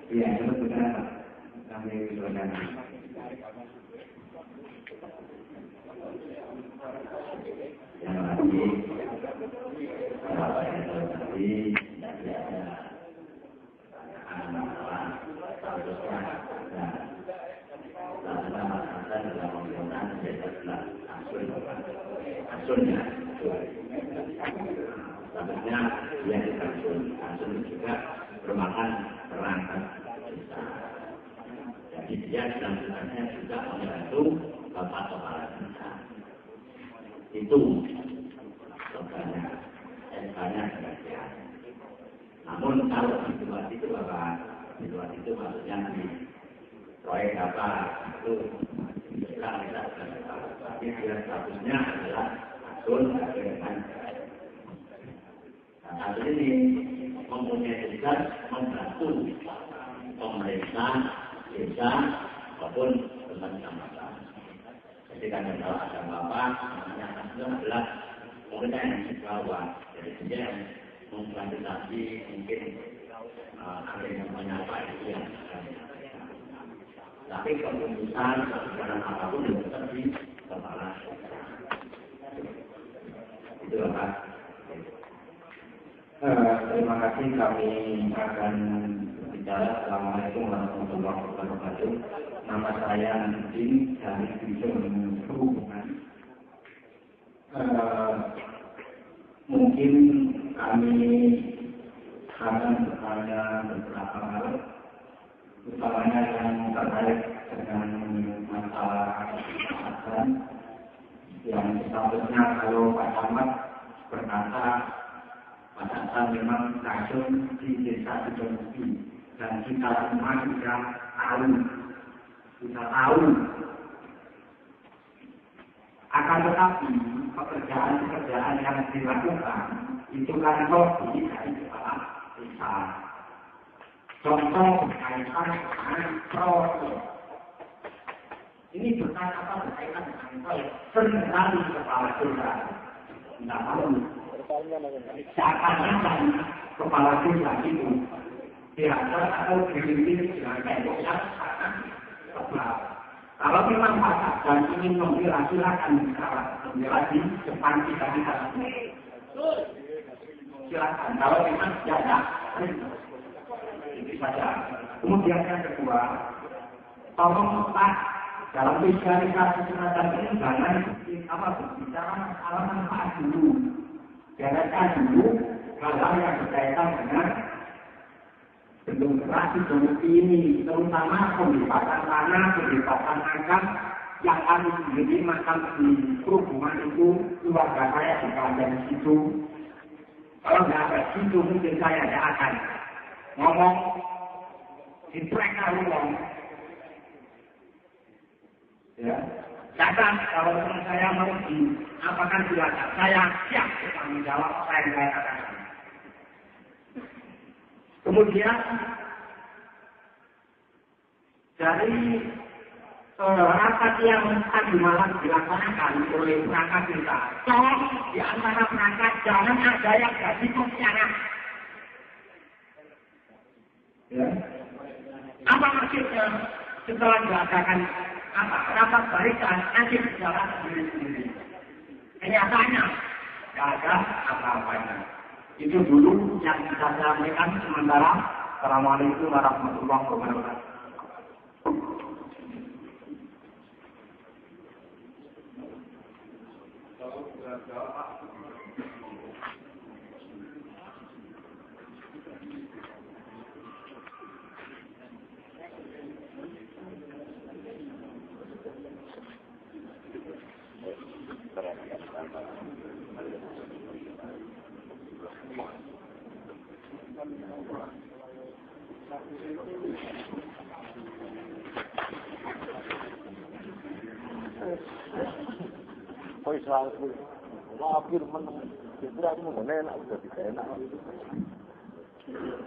Iya, benar. Kami doakan. Yang lagi, sebenarnya dia dikansul juga bermakan perangkat desa. Jadi dia selanjutnya juga membantu Bapak Kepala Desa. Itu sebenarnya SK-nya sebagian. Namun kalau situasi itu Bapak, situasi itu maksudnya di proyek apa itu kita tapi dia statusnya adalah akun dengan saat ini mempunyai tugas membantu pemerintah desa maupun kecamatan. Jadi kalau ada bapak namanya adalah mungkin yang bawah, jadi dia memfasilitasi mungkin ada yang menyapa itu yang tapi keputusan kebijakan apapun yang tetap di kepala itu apa? Terima kasih, kami akan berbicara. Assalamualaikum warahmatullahi wabarakatuh. Nama saya Nurdin dari Divisi Perhubungan. Mungkin kami akan bertanya beberapa hal, utamanya yang terkait dengan masalah kesehatan yang seharusnya kalau Pak Camat berkata Pak Camat memang kasus di desa Sidomugi dan kita semua sudah tahu. Akan tetapi pekerjaan yang dilakukan itu kan lobby dari kepala desa. Contoh berkaitan dengan proyek. Ini berkaitan dengan proyek. Seringkali kepala desa tidak tahu. Seakan-akan kepala desa itu diatur atau dipimpin dengan tembok yang sangat tebal. Kalau memang Pak dan ingin membela, silakan membela di depan kita. Silakan. Kalau memang tidak, itu saja. Kemudian yang kedua, tolong Pak dalam visualisasi semacam ini jangan berbicara masalah manfaat dulu. Jangan dulu hal-hal yang berkaitan dengan bendung keras Sidomugi ini, terutama pembebasan tanah, pembebasan makam yang kami menjadi makam di Perhubungan itu keluarga saya juga ada di situ. Kalau nggak ada di situ mungkin saya tidak akan ngomong di mereka ngomong. Ya, datang kalau teman saya mau apakah silakan, saya siap bertanggung jawab apa yang saya katakan. Kemudian dari rapat yang tadi malam dilaksanakan oleh perangkat desa, tolong di antara perangkat jangan ada yang jadi pengkhianat. Ya. Apa maksudnya setelah diadakan rapat barisan nanti berjalan sendiri-sendiri? Kenyataannya tidak ada apa-apanya. Itu dulu yang bisa saya sampaikan sementara. Assalamualaikum warahmatullahi wabarakatuh. Akhir menang, kira aku mau enak, udah tidak enak.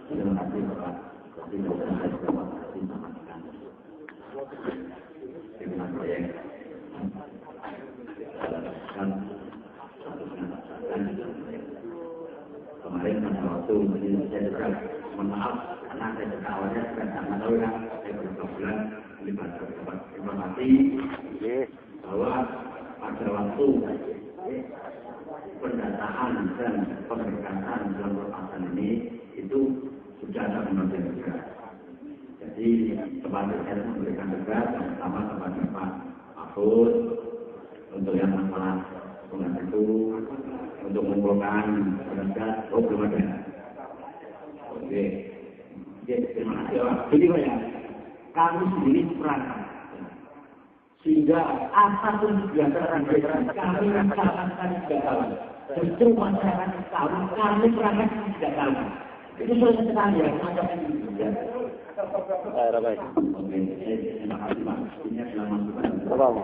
Terima kasih Bapak. Dengan proyek kemarin pada waktu saya juga mohon maaf karena saya juga awalnya juga sangat tahu kan saya berkebulan melibatkan informasi bahwa pada waktu pendataan dan pemeriksaan dalam perpasan ini itu sudah ada Kementerian Negara. Jadi kepada saya memberikan tugas bersama kepada Pak Mahfud untuk yang masalah pengatur itu untuk mengumpulkan penegak belum ada. Oke, terima kasih Pak. Jadi ya, kami sendiri perangkat. Sehingga apapun yang terjadi kami masyarakat tidak tahu. Justru masyarakat tahu, kami perangkat tidak tahu. Itu sulit sekali ya, macam ini. Baik. Oke, terima kasih Pak. Ini selamat Salam.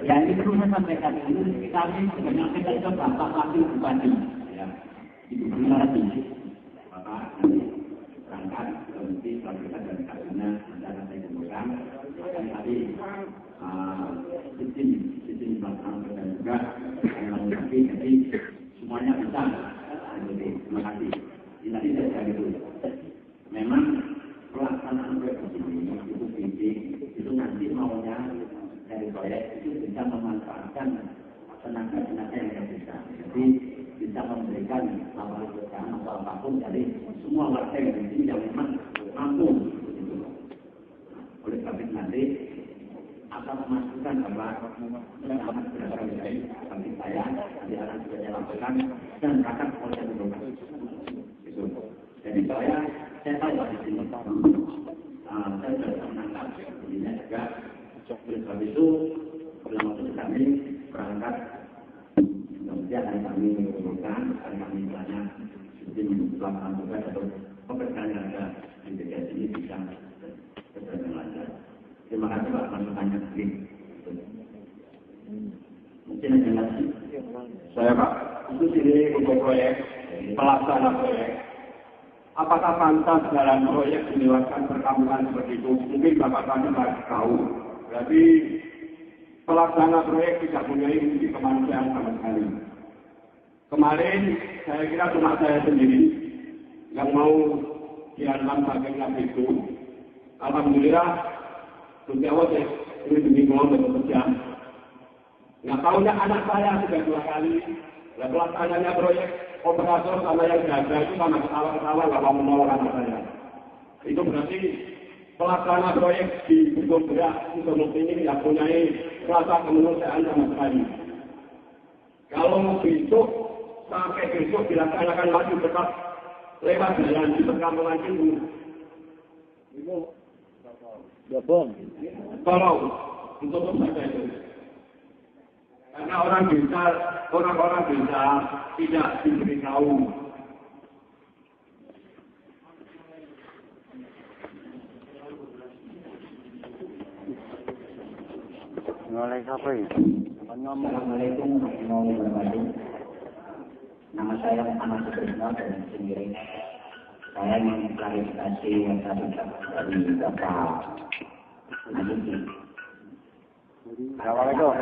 Ya ini perlu saya sampaikan ini kami menyampaikan ke Bapak Wakil Bupati. Ya, itu benar sih. Bapak nanti berangkat nanti selanjutnya dari kabinet nanti akan saya kumpulkan. Tadi sistem pelaksanaan dan juga lagi jadi semuanya bisa. Jadi terima kasih. Ini saya itu. Memang pelaksanaan proyek ini itu penting. Itu nanti maunya dari proyek itu bisa memanfaatkan tenaga-tenaga yang bisa. Jadi bisa memberikan lapangan pekerjaan atau apapun dari semua warga yang di sini yang memang mampu. Oleh sebab itu nanti akan memastikan bahwa sangat berdasarkan dari bagi saya nanti akan sudah lakukan dan akan proses berubah. Jadi saya tahu di sini. Saya sudah menangkap ini juga. Oleh sebab itu dalam waktu kami berangkat. Kemudian hari kami mengumpulkan, hari kami misalnya sistem pelaksanaan tugas atau pekerjaan yang ada di DKS ini bisa berjalan lancar. Terima kasih Pak masukannya sendiri. Mungkin ada lagi. Saya Pak, itu sini untuk proyek, pelaksana proyek. Apakah pantas dalam proyek dilewatkan perkampungan seperti itu? Mungkin Bapak tadi tahu. Berarti pelaksana proyek tidak punya fungsi kemanusiaan sama sekali. Kemarin saya kira cuma saya sendiri yang mau di dalam bagian itu. Alhamdulillah, Gusti Allah ini demi mau bekerja. Nggak tahunya anak saya sudah 2 kali. Dan pelaksananya proyek operator sama yang jaga itu sama ketawa-ketawa nggak mau menolong anak saya. Itu berarti pelaksana proyek di Gunung Berak untuk ini tidak punya rasa kemanusiaan sama sekali. Kalau besok sampai besok dilaksanakan lagi tetap lewat jalan di perkampungan itu. Tolong untuk saja itu. Karena orang-orang bisa tidak diberitahu. Assalamualaikum warahmatullahi wabarakatuh. Nama saya Muhammad Sutrisno dan sendiri saya mengklarifikasi yang tadi dari Bapak Najib. Assalamualaikum.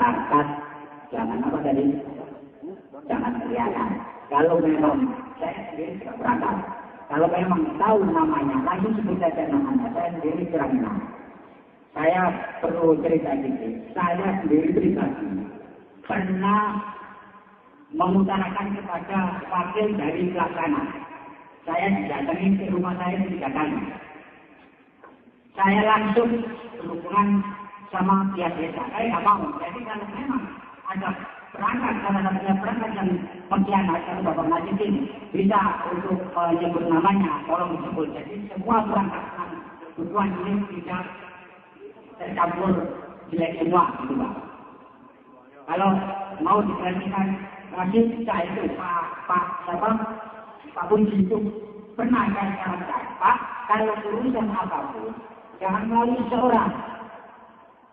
Jangan apa tadi? Jangan kelihatan. Kalau memang saya sendiri tidak berangkat. Kalau memang tahu namanya, langsung sebut saja namanya. Saya sendiri kurang kenal. Saya perlu cerita sedikit. Saya sendiri pribadi pernah mengutarakan kepada wakil dari pelaksana. Saya didatangi ke rumah saya 3 kali. Saya langsung berhubungan sama pihak desa. Saya nggak mau. Jadi kalau memang ada perangkat, salah satunya perangkat yang pengkhianat, kalau Bapak Najib ini bisa untuk menyebut namanya, tolong disebut. Jadi semua perangkat yang berhubungan ini tidak tercampur jelek semua, gitu Pak. Kalau mau diperhatikan Najib, saya itu Pak Kunci itu pernah saya sarankan, Pak, kalau urusan apapun jangan melalui seorang.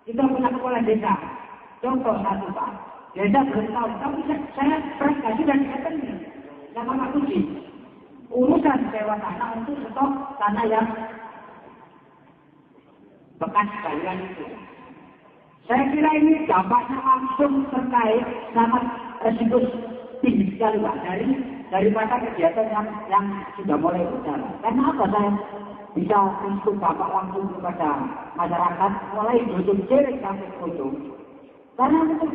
Kita punya kepala desa. Contoh satu Pak, desa belum tahu, tapi saya perangkat sudah dikatakan sama Pak Kunci. Urusan sewa tanah untuk stok tanah yang bekas galian itu. Saya kira ini dampaknya langsung terkait sama resiko tinggi sekali Pak daripada kegiatan yang sudah mulai berjalan. Karena apa saya bisa untuk Bapak langsung kepada masyarakat mulai ujung jelek sampai ujung. Karena untuk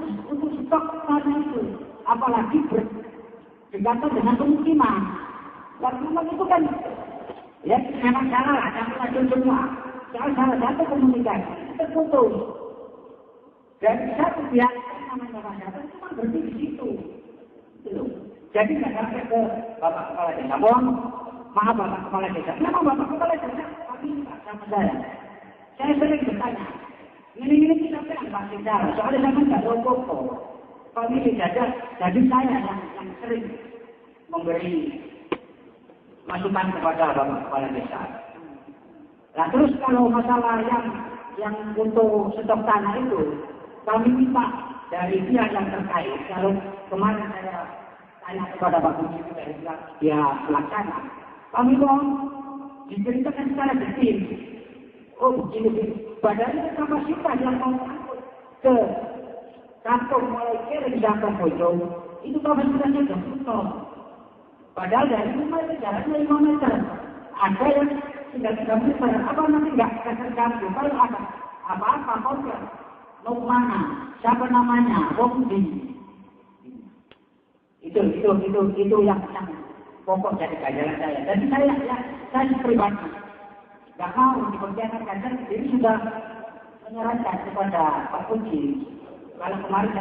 stok tanah itu, apalagi bergantung dengan pemukiman. Pemukiman itu kan ya memang salah lah, campur semua. Salah satu komunikasi terputus. Dan satu pihak namanya masyarakat cuma berhenti di situ. Jadi nggak sampai ke Bapak Kepala Desa. Maaf Bapak Kepala Desa. Kenapa Bapak Kepala Desa? Tapi sama saya. Saya sering bertanya. Ini kita kan pasti cara. Soalnya saya nggak tahu kok. Pemilih jajar. Jadi saya yang sering memberi masukan kepada Bapak Kepala Desa. Nah terus kalau masalah yang untuk stok tanah itu, kami minta dari pihak yang terkait. Kalau kemarin saya tanya kepada Pak Kunci dari dia pelaksana, kami mohon diceritakan secara detail. Oh begini, badannya kapasitas yang mau angkut. ke kampung mulai kiri Kampung Bojong, itu kapasitasnya sudah penuh. Padahal dari rumah itu jaraknya 5 meter. Ada yang sudah 3 meter. Apa nanti nggak terganggu? Kalau ada apa-apa, konflik. Mau mana? Siapa namanya? Romdi. Itu yang pokok dari kajian saya. Jadi saya pribadi nggak mau dikerjakan kajian. Jadi sudah menyarankan kepada Pak Puji. Kalau kemarin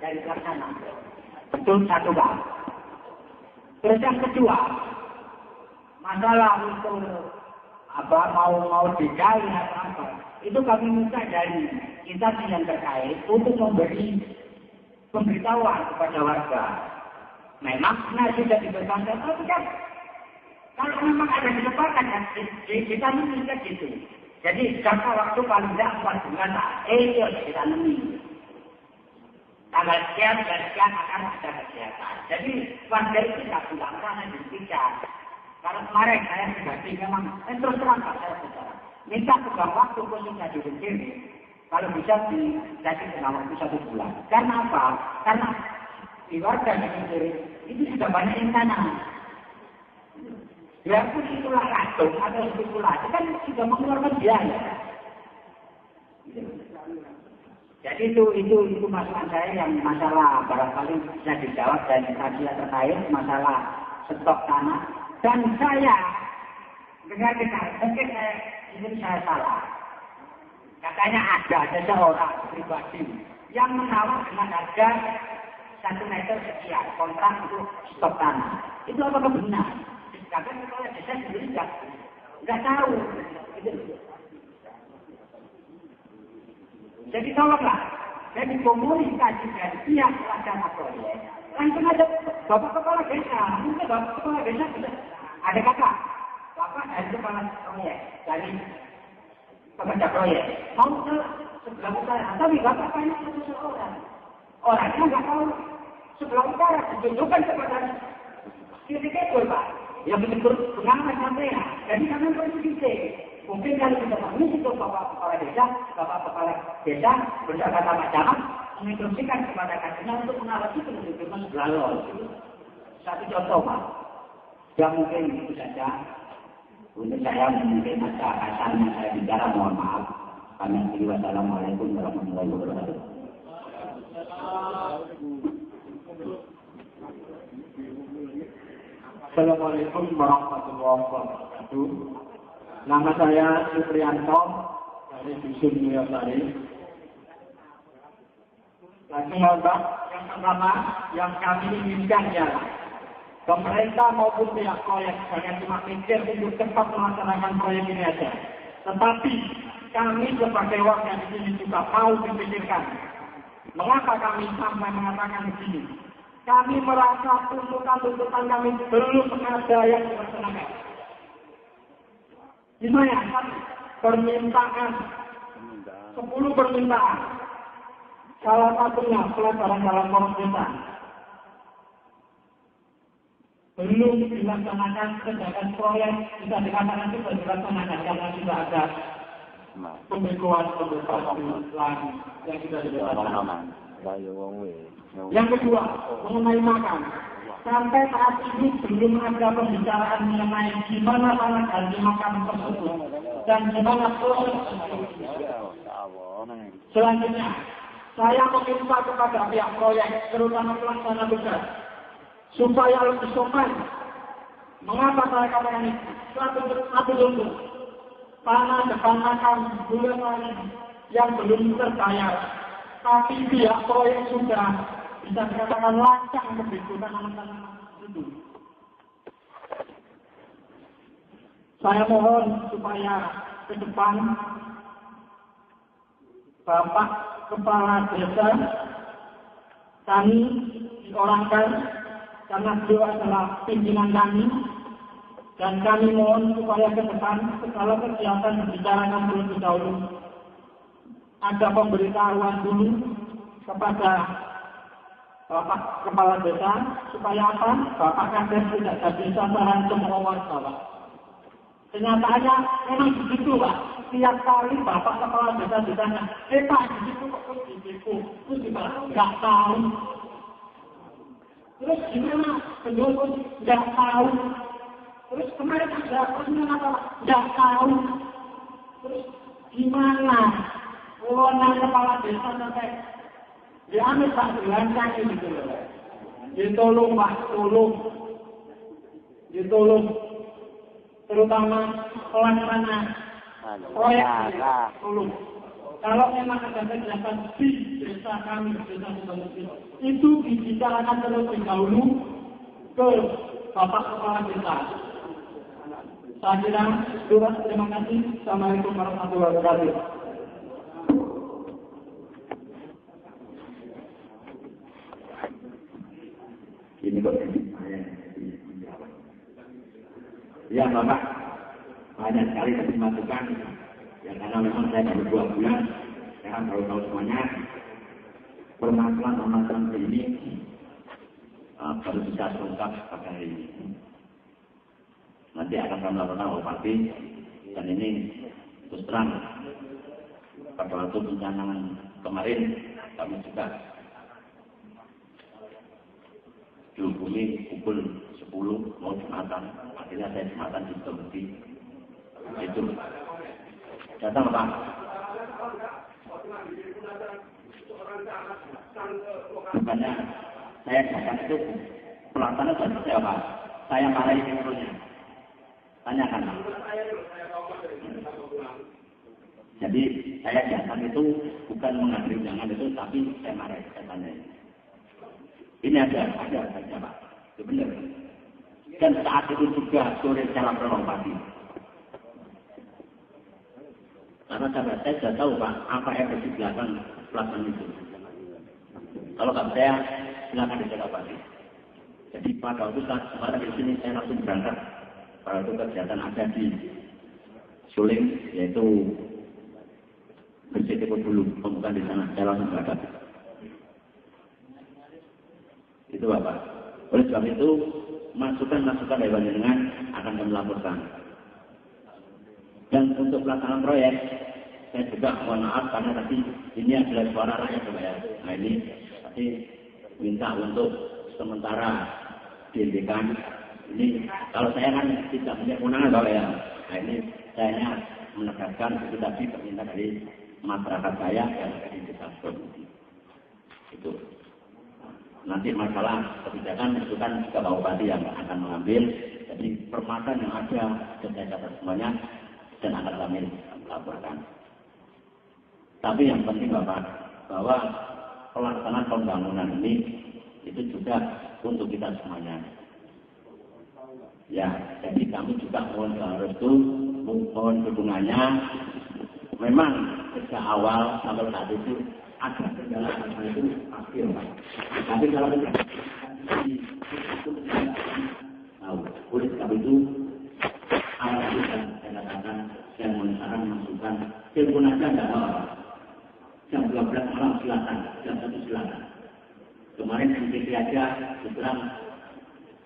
dari pelaksana. Betul satu bang. Terus yang kedua, masalah untuk apa mau digali atau apa, itu kami minta dari instansi yang terkait untuk memberi pemberitahuan kepada warga. Memang sudah dibebankan, tapi kan kalau memang ada kesempatan kan kita minta gitu. Jadi jangka waktu paling tidak 4 bulan kita minta. Tanggal sekian dan sekian akan ada kegiatan. Jadi warga itu tidak pulang karena dihentikan. Karena kemarin saya pribadi memang terus terang saya bicara. Minta tenggang waktu khususnya di sini. Kalau bisa jadi tenggang waktu 1 bulan. Karena apa? Karena di warga di sini itu sudah banyak yang tanam. Biarpun itulah kacau atau spekulasi kan sudah mengeluarkan biaya. Jadi itu masalah saya yang masalah barangkali bisa dijawab dan kajian terkait masalah stok tanah. Dan saya dengar mungkin saya salah. Katanya ada seseorang pribadi yang menawar dengan harga 1 meter sekian kontrak untuk stok tanah. Itu apakah benar? Kadang kalau saya sendiri nggak tahu. Jadi tolonglah, jadi komunikasi dari pihak pelaksana proyek. Langsung ada Bapak Kepala Desa, mungkin Bapak Kepala Desa ada kakak, Bapak dari Kepala Proyek, dari pekerja proyek. Mau ke sebelah utara, tapi Bapak tanya ke seseorang. Orangnya nggak tahu sebelah utara, ditunjukkan kepada titik itu, Pak. Ya betul, pengamat sampai ya. Jadi kami berdiskusi. Mungkin kalau kita permisi ke Bapak Kepala Desa bersama sama menginstruksikan kepada kajian untuk mengawasi penduduk sebelah satu contoh Pak. Ya mungkin itu saja. Untuk saya mungkin ada kasarnya saya bicara, mohon maaf. Wassalamualaikum warahmatullahi wabarakatuh. Assalamualaikum warahmatullahi wabarakatuh. Nama saya Supriyanto dari Dusun Mulyasari. Langsung Mbak, yang pertama yang kami inginkan ya, pemerintah maupun pihak proyek jangan cuma mikir untuk cepat melaksanakan proyek ini aja. Tetapi kami sebagai warga di sini juga mau dipikirkan. Mengapa kami sampai mengatakan begini? Kami merasa tuntutan kami belum ada yang dilaksanakan. Misalnya, permintaan 10 permintaan. Salah satunya pelebaran jalan poros desa. Belum dilaksanakan, sedangkan proyek bisa dikatakan sudah dilaksanakan karena sudah ada pembegoan lain yang sudah dilaksanakan. Yang kedua, mengenai makan. Sampai saat ini belum ada pembicaraan mengenai gimana tanah dan makan tersebut dan gimana proses. Selanjutnya, saya meminta kepada pihak proyek, terutama pelaksana tugas, supaya lebih sopan. Mengapa saya katakan ini? Satu dulu, tanah depan makam bulan yang belum terbayar, tapi pihak proyek sudah bisa dikatakan lancar begitu tanah-tanah itu. Saya mohon supaya ke depan Bapak Kepala Desa kami diorangkan karena beliau adalah pimpinan kami, dan kami mohon supaya ke depan segala kegiatan dibicarakan terlebih dahulu. Ada pemberitahuan dulu kepada Bapak Kepala Desa, supaya apa? Bapak Kades tidak jadi sasaran semua warga, Pak. Kenyataannya memang begitu, Pak. tiap kali bapak kepala desa ditanya, Pak, di situ kok ditipu? Terus juga nggak tahu. Terus gimana? Penjual nggak tahu. Terus kemarin ada persoalan apa? Nggak tahu. Terus gimana? Wewenang kepala desa sampai diambil Pak Jelankan gitu loh. Ditolong Pak, ditolong. Terutama pelaksana proyek tolong. Kalau memang ada kejahatan di desa kami, desa Sukamukti, itu dibicarakan terlebih dahulu ke Bapak Kepala Desa. Saya kira terima kasih. Assalamualaikum warahmatullahi wabarakatuh. Ini kok ya Bapak, banyak sekali masukan. Ya karena memang saya baru 2 bulan, sekarang baru tahu semuanya. Permasalahan ini baru bisa terungkap pada hari ini. Nanti akan kami lakukan Bupati, dan ini terus terang pada waktu pencanangan kemarin kami juga dihubungi pukul 10 mau Jumatan, akhirnya saya Jumatan di Sukamukti. Itu datang Pak. Bukannya saya datang itu pelaksana saja Pak. Saya marahi pengurusnya. Tanyakan. Jadi saya datang itu bukan menghadiri undangan itu, tapi saya marahi, saya tanya. Ini ada saja Pak. Itu benar. Dan saat itu juga sore secara Bupati. Karena saya sudah tahu Pak, apa yang di belakang pelaksanaan itu. Kalau nggak saya, silakan dijaga Bupati. Jadi pada waktu saat kemarin di sini saya langsung berangkat. Pada waktu kegiatan ada di Suling, yaitu bersih dulu, pembukaan di sana. Saya langsung berangkat. Itu Bapak. Oleh sebab itu, masukan-masukan dari panjenengan akan kami laporkan. Dan untuk pelaksanaan proyek, saya juga mohon maaf karena tadi ini adalah suara rakyat Bapak ya. Nah ini tadi minta untuk sementara dihentikan. Ini kalau saya kan tidak punya kewenangan Bapak ya. Nah ini saya menegaskan itu tadi permintaan dari masyarakat saya yang ada di desa Sukamukti. Itu. Nanti masalah kebijakan itu kan juga Pak Bupati yang akan mengambil. Jadi permasalahan yang ada saya catat semuanya dan akan kami laporkan. Tapi yang penting Bapak, bahwa pelaksanaan pembangunan ini itu juga untuk kita semuanya. Ya, jadi kami juga mohon restu, mohon dukungannya. Memang sejak awal sampai saat itu ada kendala itu pasti Pak. Tapi kalau itu tahu, oleh sebab itu ayat itu saya katakan yang menyatakan masukan telepon aja enggak apa-apa. Jam 12 malam silakan, jam 1 silakan. Kemarin MPT aja terang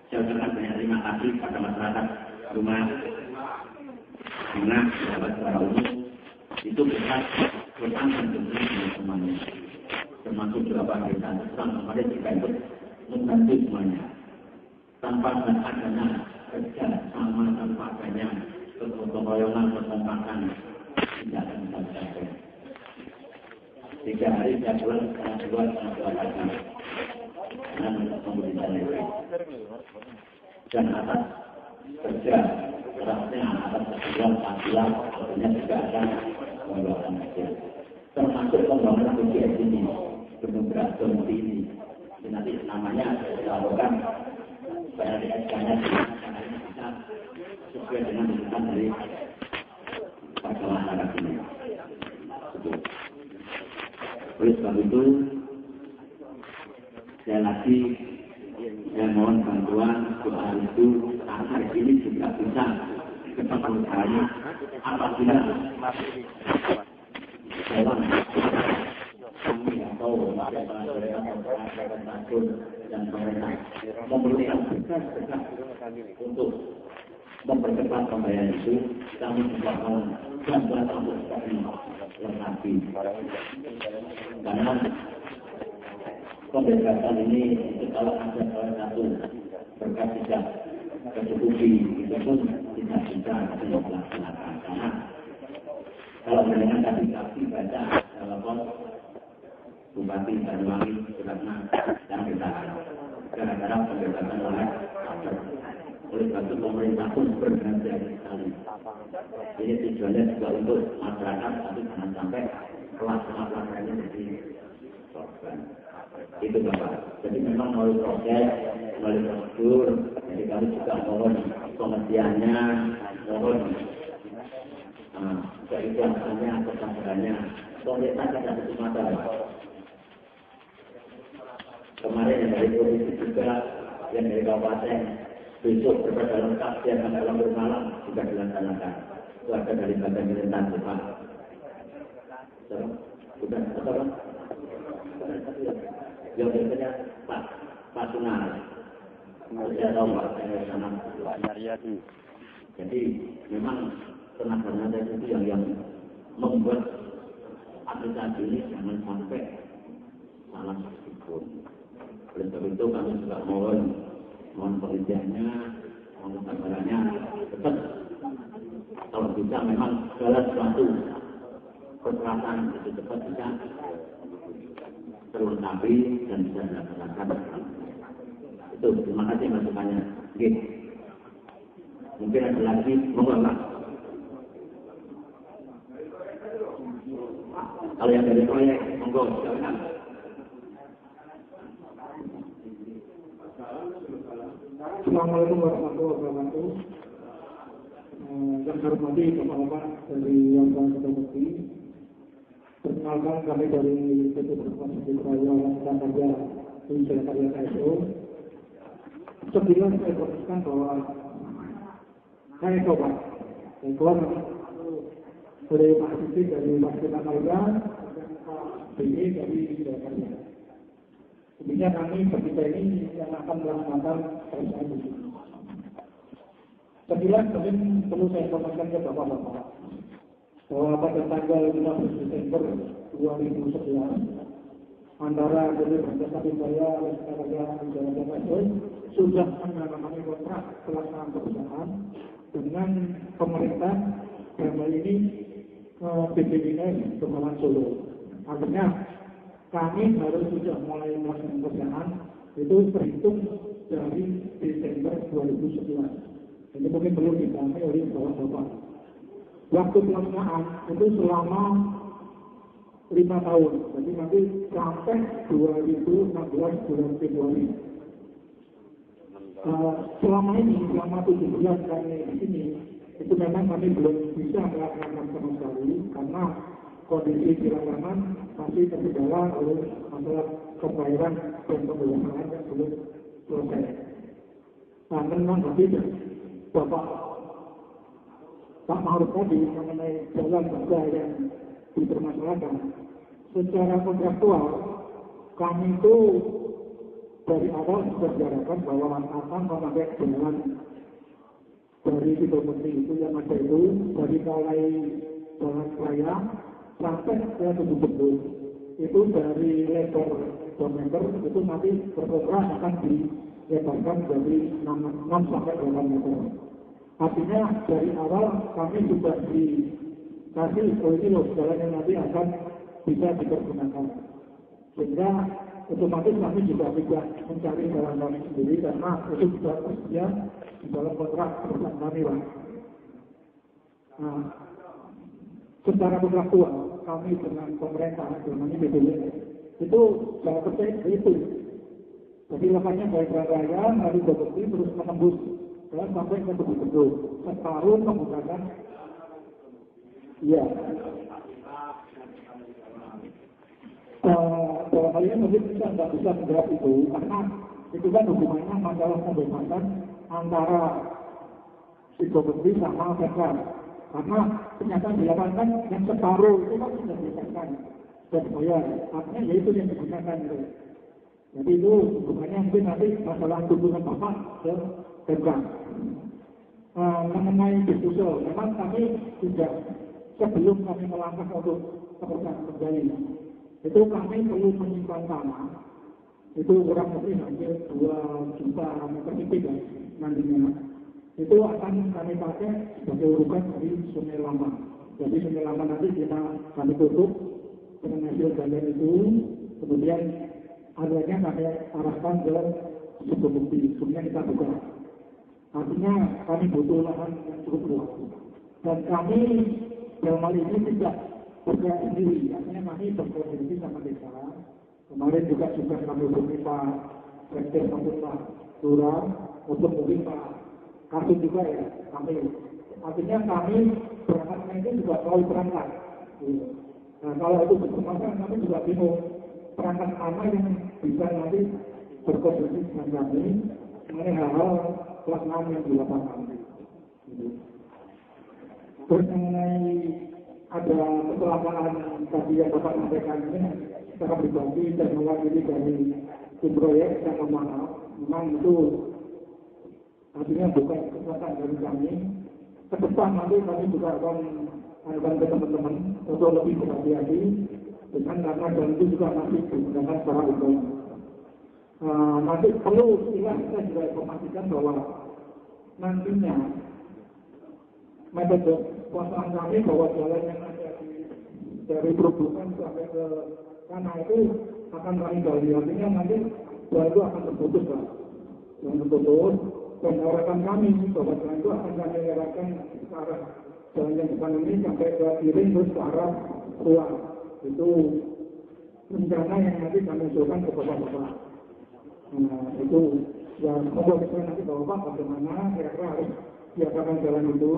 saya ucapkan banyak terima kasih pada masyarakat rumah sahabat secara umum itu besar berang dan berhenti semuanya, termasuk beberapa desa Islam kemarin juga ikut membantu semuanya tanpa adanya kerja sama, tanpa adanya kegotong-royongan perkompakan tidak akan bisa dicapai. 3 hari saya pulang sekarang keluar lagi dan pemerintahan itu dan atas kerja kerasnya atas keseluruhan tahlilan artinya juga akan membawakan hasil termasuk pembangunan BPS ini Gunung Beratung ini nanti namanya dilakukan supaya di SK-nya bisa sesuai dengan tuntutan dari masyarakat ini. Oleh sebab itu saya lagi mohon bantuan doa itu karena ini juga bisa ketemu saya apabila kami atau dan pemerintah memerlukan besar untuk mempercepat pembayaran itu kami juga dan datang sekali lengkapi. Karena pembebasan ini itu kalau ada salah satu berkat tidak tercukupi itu pun tidak bisa dilaksanakan. Karena kalau mendengar tadi saksi baca telepon Bupati Banyuwangi Suratna yang ditahan gara-gara pembebasan oleh oleh batu pemerintah pun berhati-hati sekali. Ini tujuannya juga untuk masyarakat, tapi jangan sampai kelas-kelas ini jadi korban. Itu Bapak. Jadi memang melalui proses, melalui prosedur, jadi kami juga mohon pengertiannya, mohon keikhlasannya, kesabarannya. Pemerintah tidak semata kemarin yang dari provinsi juga, yang dari kabupaten, besok berbeda lengkap, yang dalam bermalam juga dilaksanakan. Itu ada dari badan pemerintahan Bapak. Bukan, betul? Yang berikutnya Pak Sunar. Saya tahu Pak, saya sana Pak Naryadi. Jadi memang tenaga itu yang membuat aplikasi ini jangan sampai salah sedikitpun. Oleh sebab itu kami juga mohon pengertiannya, mohon kesabarannya. Tetap kalau bisa memang segala sesuatu persyaratan itu tetap bisa terlengkapi dan bisa dilaksanakan. Itu terima kasih masukannya. Gitu. Mungkin ada lagi, mohon Pak. Kalau yang dari proyek, monggo silakan. Assalamualaikum warahmatullahi wabarakatuh. Yang saya hormati Bapak-Bapak dari yang Ketua Bukti. Perkenalkan kami dari PT Perkumpulan Raya dan Karya di Karya KSO. Sebelum saya promosikan bahwa saya coba dari Pak Siti dari Masyarakat Karya dan Pak BI dari Karya. Intinya kami bertiga ini yang akan melaksanakan perusahaan ini. Sekilas mungkin perlu saya informasikan ke Bapak-Bapak bahwa pada tanggal 15 Desember 2011 antara dari Berdasarkan Saya dan Karya Indonesia sudah menandatangani kontrak pelaksanaan perusahaan dengan pemerintah dalam hal ini BPDS Bengawan Solo. Artinya kami harus sudah mulai melaksanakan perusahaan itu terhitung dari Desember 2011. Ini mungkin perlu dipahami oleh Bapak-Bapak. Waktu pelaksanaan itu selama 5 tahun, jadi nanti sampai 2016 bulan Februari. Selama ini, selama 7 bulan kami di sini, itu memang kami belum bisa melaksanakan sama sekali karena kondisi di lapangan masih terkendala oleh masalah pembayaran dan pembayaran yang belum selesai. Nah, memang berbeda. Pak Ma'ruf tadi mengenai jalan kerja yang dipermasalahkan. Secara kontraktual, kami itu dari awal sudah diarahkan bahwa akan memakai jalan dari Sido Menteri itu yang ada itu dari mulai jalan raya sampai ke Tugu Bendul. Itu dari lebar 2 meter itu nanti berkontrak akan dilebarkan dari 6 sampai 8 meter. Artinya dari awal kami juga dikasih ini loh jalan yang nanti akan bisa dipergunakan. Sehingga otomatis kami juga tidak mencari jalan kami sendiri karena itu sudah tersedia di dalam kontrak perusahaan kami Pak. Nah, secara kontraktual kami dengan pemerintah dengan ini itu saya percaya itu. Jadi makanya baik raya dari Bukti terus menembus dan sampai ke betul setahun menggunakan ya dalam hal ini mungkin kita nggak bisa menjawab itu karena itu kan hubungannya masalah pembebasan antara Sido Bukti sama Federal karena kenyataan di lapangan yang separuh itu kan sudah diselesaikan dan bayar artinya ya itu yang digunakan itu. Jadi itu hubungannya mungkin nanti masalah hubungan Bapak ke Federal. Mengenai diskusor, memang kami sudah sebelum kami melangkah untuk pekerjaan kembali, itu kami perlu menyimpan tanah, itu kurang lebih hampir 2 juta meter kubik ya, nantinya. Itu akan kami pakai sebagai urukan dari Sungai Lama. Jadi Sungai Lama nanti kami tutup dengan hasil galian itu, kemudian airnya kami arahkan ke sumber bukti, kemudian kita buka. Artinya kami butuh lahan yang cukup luas. Dan kami dalam hal ini tidak bergerak sendiri, artinya kami berkoordinasi sama desa. Kemarin juga kami hubungi Pak Rektor maupun Pak Lurah, maupun mungkin Pak Kasih juga ya, kami. Artinya kami berangkatnya itu juga selalu berangkat. Nah kalau itu berkembang, kami juga bingung perangkat mana yang bisa nanti berkoordinasi dengan kami mengenai hal-hal pelaksanaan yang di lapangan. Terus mengenai ada kecelakaan tadi yang Bapak sampaikan ini, kita berbagi dan mewakili dari tim proyek yang memang itu artinya bukan kesempatan dari kami. Ke depan nanti kami juga akan ke teman-teman untuk lebih berhati-hati dengan karena dan itu juga masih digunakan secara umum. Nanti perlu kita juga informasikan bahwa nantinya metode pelaksanaan kami bahwa jalan yang ada dari Perubukan sampai ke sana itu akan kami gali. Artinya nanti jalan itu akan terputus Pak. Yang terputus dan harapan kami bahwa jalan itu akan kami lewatkan ke arah jalan yang depan ini sampai ke kiri terus ke arah luar. Itu rencana yang nanti kami usulkan ke Bapak-Bapak. Itu yang mau kita nanti Bapak bagaimana kira-kira harus diadakan jalan itu.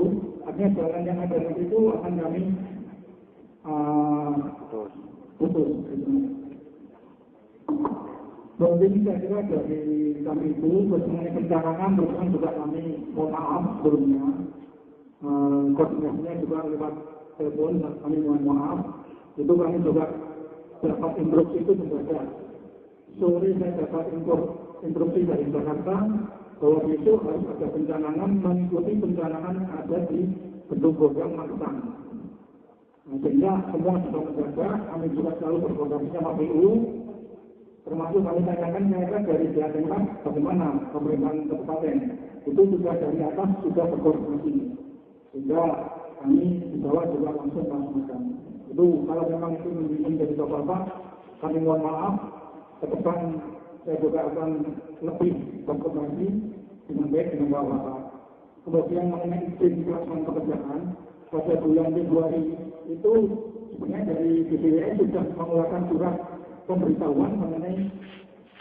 Artinya jalan yang ada nanti itu akan kami putus. Jadi saya kira dari kami itu, mengenai pencalonan terus juga kami mohon maaf sebelumnya. Koordinasinya juga lewat telepon, kami mohon maaf. Itu kami juga dapat instruksi itu membaca. Sore saya dapat instruksi dari Jakarta bahwa besok harus ada pencanangan mengikuti pencanangan yang ada di Bendung Bogor Magetan. Sehingga semua sudah menjaga, kami juga selalu berkoordinasi sama PU, termasuk kami tanyakan mereka dari Jawa Tengah bagaimana pemerintahan kabupaten. Itu juga dari atas sudah berkoordinasi. Sehingga kami di bawah juga langsung melaksanakan. Itu kalau memang itu menjadi dari Bapak-Bapak, kami mohon maaf, ke depan saya juga akan lebih berkoordinasi dengan baik dengan Bapak-Bapak. Kemudian mengenai izin pelaksanaan pekerjaan, pada bulan Februari itu sebenarnya dari BPWS sudah mengeluarkan surat pemberitahuan mengenai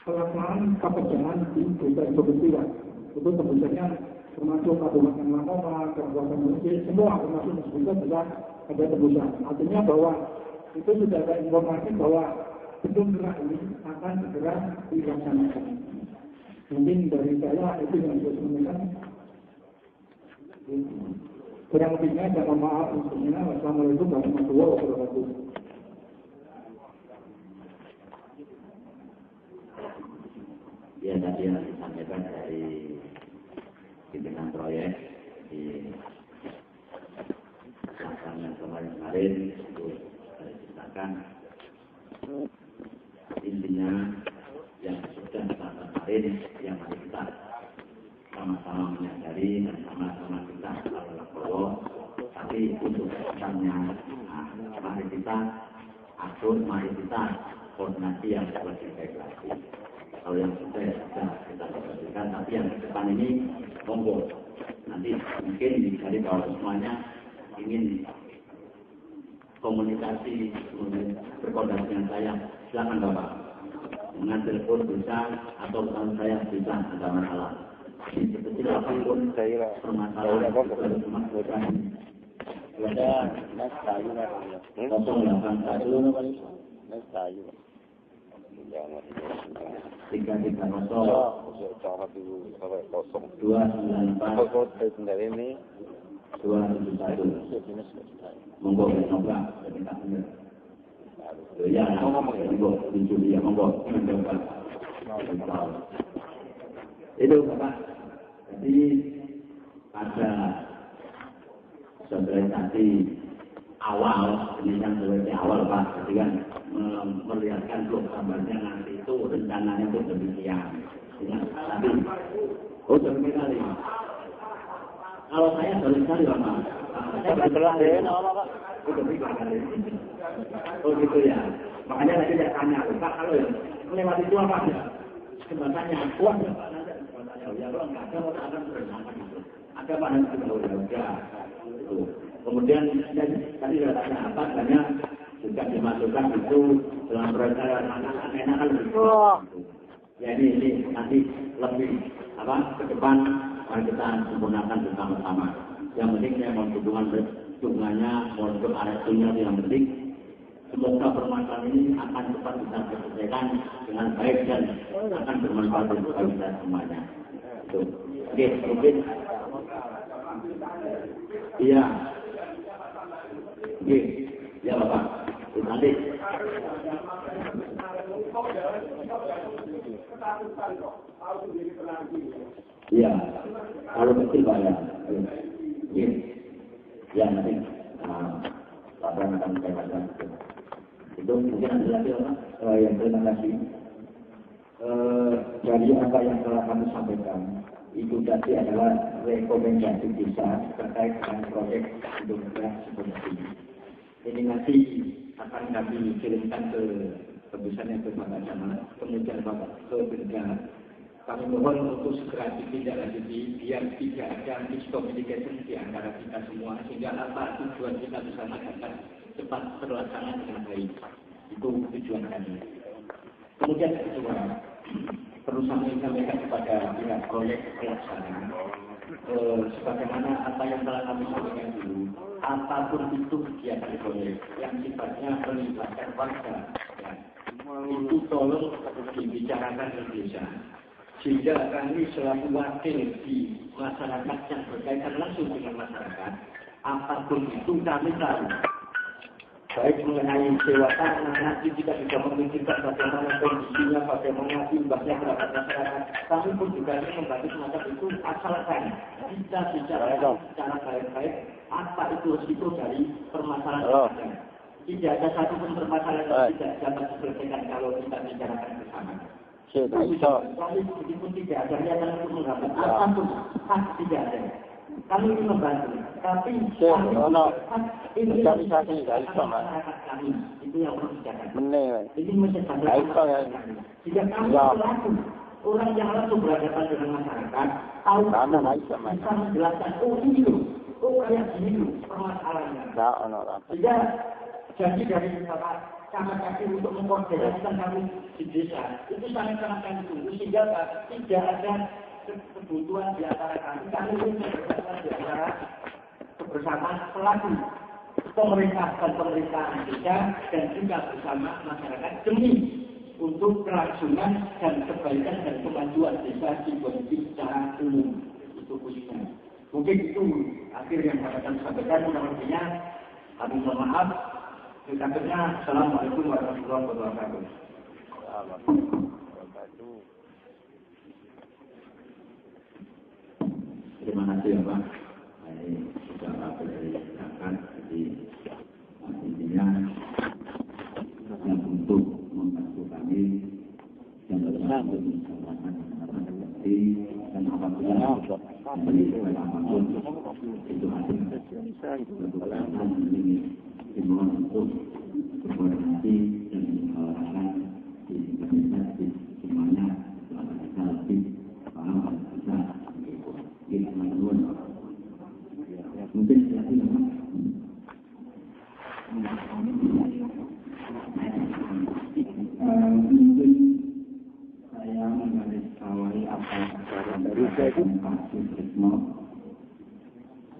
pelaksanaan pekerjaan di desa Bogor. Itu sebenarnya termasuk Kabupaten Lanoma, Kabupaten Mesir, semua termasuk Mesir sudah ada tebusan. Artinya bahwa itu sudah ada informasi bahwa gedung gerak ini akan segera dilaksanakan. Mungkin dari saya itu yang saya sampaikan. Kurang lebihnya saya mohon maaf semuanya. Wassalamualaikum warahmatullahi wabarakatuh. Ya tadi yang disampaikan dari pimpinan proyek di pelaksanaan kemarin itu diceritakan intinya yang sudah dilakukan kemarin yang harus kita sama-sama menyadari dan sama-sama kita kalau tapi untuk kesannya mari kita atur, mari kita koordinasi yang lebih baik lagi. Kalau yang sudah kita perhatikan, tapi yang ke depan ini monggo nanti mungkin dari bawah semuanya ingin komunikasi berkoordinasi dengan saya, silakan Bapak dengan telepon bisa atau kalau saya bisa ada masalah. Kecil apapun permasalahan ada nas kayu 081-330-294-271 monggo mencoba ya monggo mencuri ya monggo mencoba itu Bapak. Jadi pada sosialisasi awal, ini kan seperti awal Pak, jadi kan melihatkan gambarnya nanti itu rencananya itu demikian. Ya, tapi, demikian. Kalau saya sekali Pak. Oh gitu ya. Makanya tadi saya tanya, Pak kalau melewati itu apa ya? Jembatannya kuat ya Pak? Nanti jembatannya ya kalau nggak ada orang akan berenang gitu. Ada Pak nanti udah. Kemudian tadi saya tanya apa? Banyak juga dimasukkan itu dalam perencanaan anak-anak kan gitu. Ya ini nanti lebih ke depan kita sempurnakan bersama-sama. Yang penting saya mohon dukungannya, mohon doanya yang penting. Semoga permasalahan ini akan cepat bisa diselesaikan dengan baik dan akan bermanfaat untuk kita semuanya. Itu. Oke, mungkin. Iya. Oke, ya Bapak. Nanti. Iya, kalau kecil Pak ya. Iya. Ya nanti. Pak Pran akan saya baca. Itu mungkin ada lagi Pak. Yang terima kasih. Dari apa yang telah kami sampaikan, itu tadi adalah rekomendasi desa terkait dengan proyek Indonesia seperti ini. Ini nanti akan kami kirimkan ke tembusan yang bermakna kemudian Bapak ke negara. Kami mohon untuk segera ditindaklanjuti biar tidak ada miscommunication di antara kita semua sehingga apa tujuan kita bersama dapat cepat terlaksana dengan baik. Itu tujuan kami. Kemudian kedua, perlu kami sampaikan kepada pihak proyek pelaksana sebagaimana apa yang telah kami sampaikan dulu, apapun itu kegiatan proyek yang sifatnya melibatkan warga, ya, itu tolong dibicarakan di desa. Sehingga kami selaku wakil di masyarakat yang berkaitan langsung dengan masyarakat, apapun itu kami tahu. Baik mengenai sewa tanah, nanti kita juga memikirkan bagaimana kondisinya, bagaimana imbasnya terhadap masyarakat. Kami pun juga membantu semacam itu, asalkan kita bicara secara baik-baik, apa itu risiko dari permasalahan. Tidak ada satu pun permasalahan yang tidak dapat diselesaikan kalau kita bicarakan bersama. Kami meskipun tidak ada niatan untuk menghambat apapun, tidak ada. Kami ingin membantu, tapi ini masyarakat kami itu yang perlu dijaga. Ini masyarakat jika kami pelaku orang yang langsung berhadapan dengan masyarakat, tahu bisa menjelaskan, ini loh, kayak gini loh permasalahannya. Jadi dari sangat kaki untuk mengkoordinasikan kami di desa itu sangat-sangat kami tunggu sehingga tidak ada kebutuhan di antara kami ini di antara kebersamaan pelaku pemerintah dan pemerintahan desa dan juga bersama masyarakat demi untuk kelangsungan dan kebaikan dan kemajuan desa di Bogor secara umum itu khususnya. Mungkin itu akhir yang dapat kami sampaikan. Mudah-mudahan kami mohon maaf. Akhirnya, Assalamualaikum warahmatullahi wabarakatuh. Terima kasih ya Pak. Ini sudah apa dari masyarakat, jadi intinya yang untuk membantu kami yang bersama dengan seperti dan apabila memberi apapun itu hasil untuk ini. Dimohon untuk berkoordinasi dan mengelola di organisasi semuanya agar kita lebih paham dan bisa kita menurun. Mungkin silakan mungkin saya menggarisbawahi apa yang dari Pak Sutrisno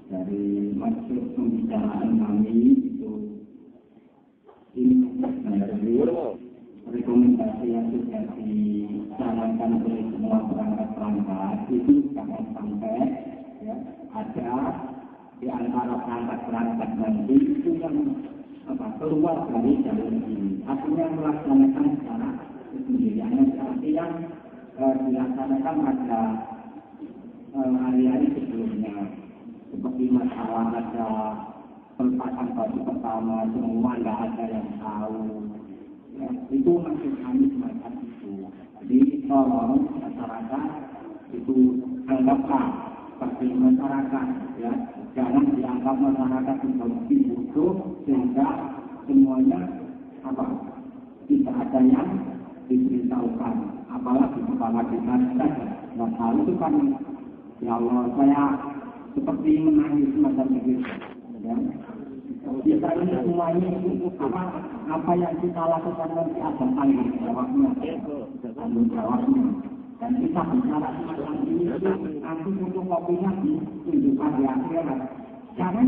dari maksud pembicaraan kami. Ini rekomendasi yang sudah dijalankan oleh semua perangkat-perangkat itu jangan sampai ya, ada di antara perangkat-perangkat nanti itu yang keluar dari jalur ini. Artinya melaksanakan secara sendiriannya seperti yang dilaksanakan pada hari-hari sebelumnya. Seperti masalah ada peletakan batu pertama semua nggak ada yang tahu. Ya, itu masih kami semacam itu. Jadi tolong masyarakat itu anggaplah seperti masyarakat, ya, jangan dianggap masyarakat seperti bodoh sehingga semuanya tidak ada yang diberitahukan, apalagi kepala dinas saja. Nah, hal itu kan, ya Allah, saya seperti menangis semacam itu. Ya. Kita ini semuanya itu apa yang kita lakukan nanti ada tanggung jawabnya. Dan kita bicara semacam ini nanti untuk kopinya ditunjukkan di akhirat. Jangan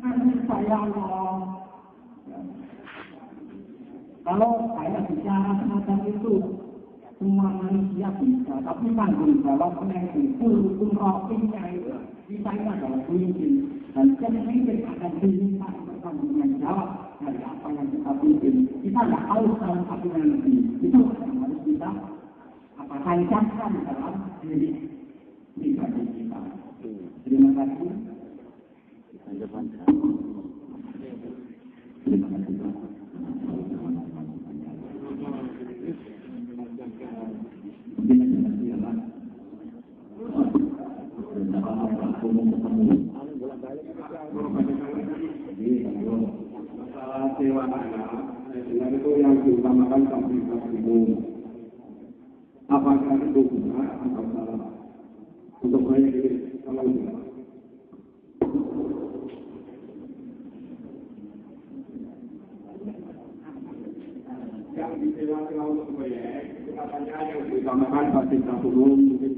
nanti saya Allah. Kalau saya bicara semacam itu, semua manusia bisa, tapi tanggung jawabnya itu hukum rohingnya itu kita ini adalah pemimpin. Dan pemimpin akan diminta pertanggungan jawab dari apa yang kita pimpin. Kita tidak tahu sekarang apa yang nanti. Itu yang harus kita tancapkan dalam diri pribadi kita. Terima kasih. Terima kasih. Masalah sewa tanah, sebenarnya itu yang diutamakan fasilitas umum. Apakah itu benar atau salah? Untuk proyek ini, kalau benar. Yang disewa untuk proyek, itu katanya yang diutamakan fasilitas umum, mungkin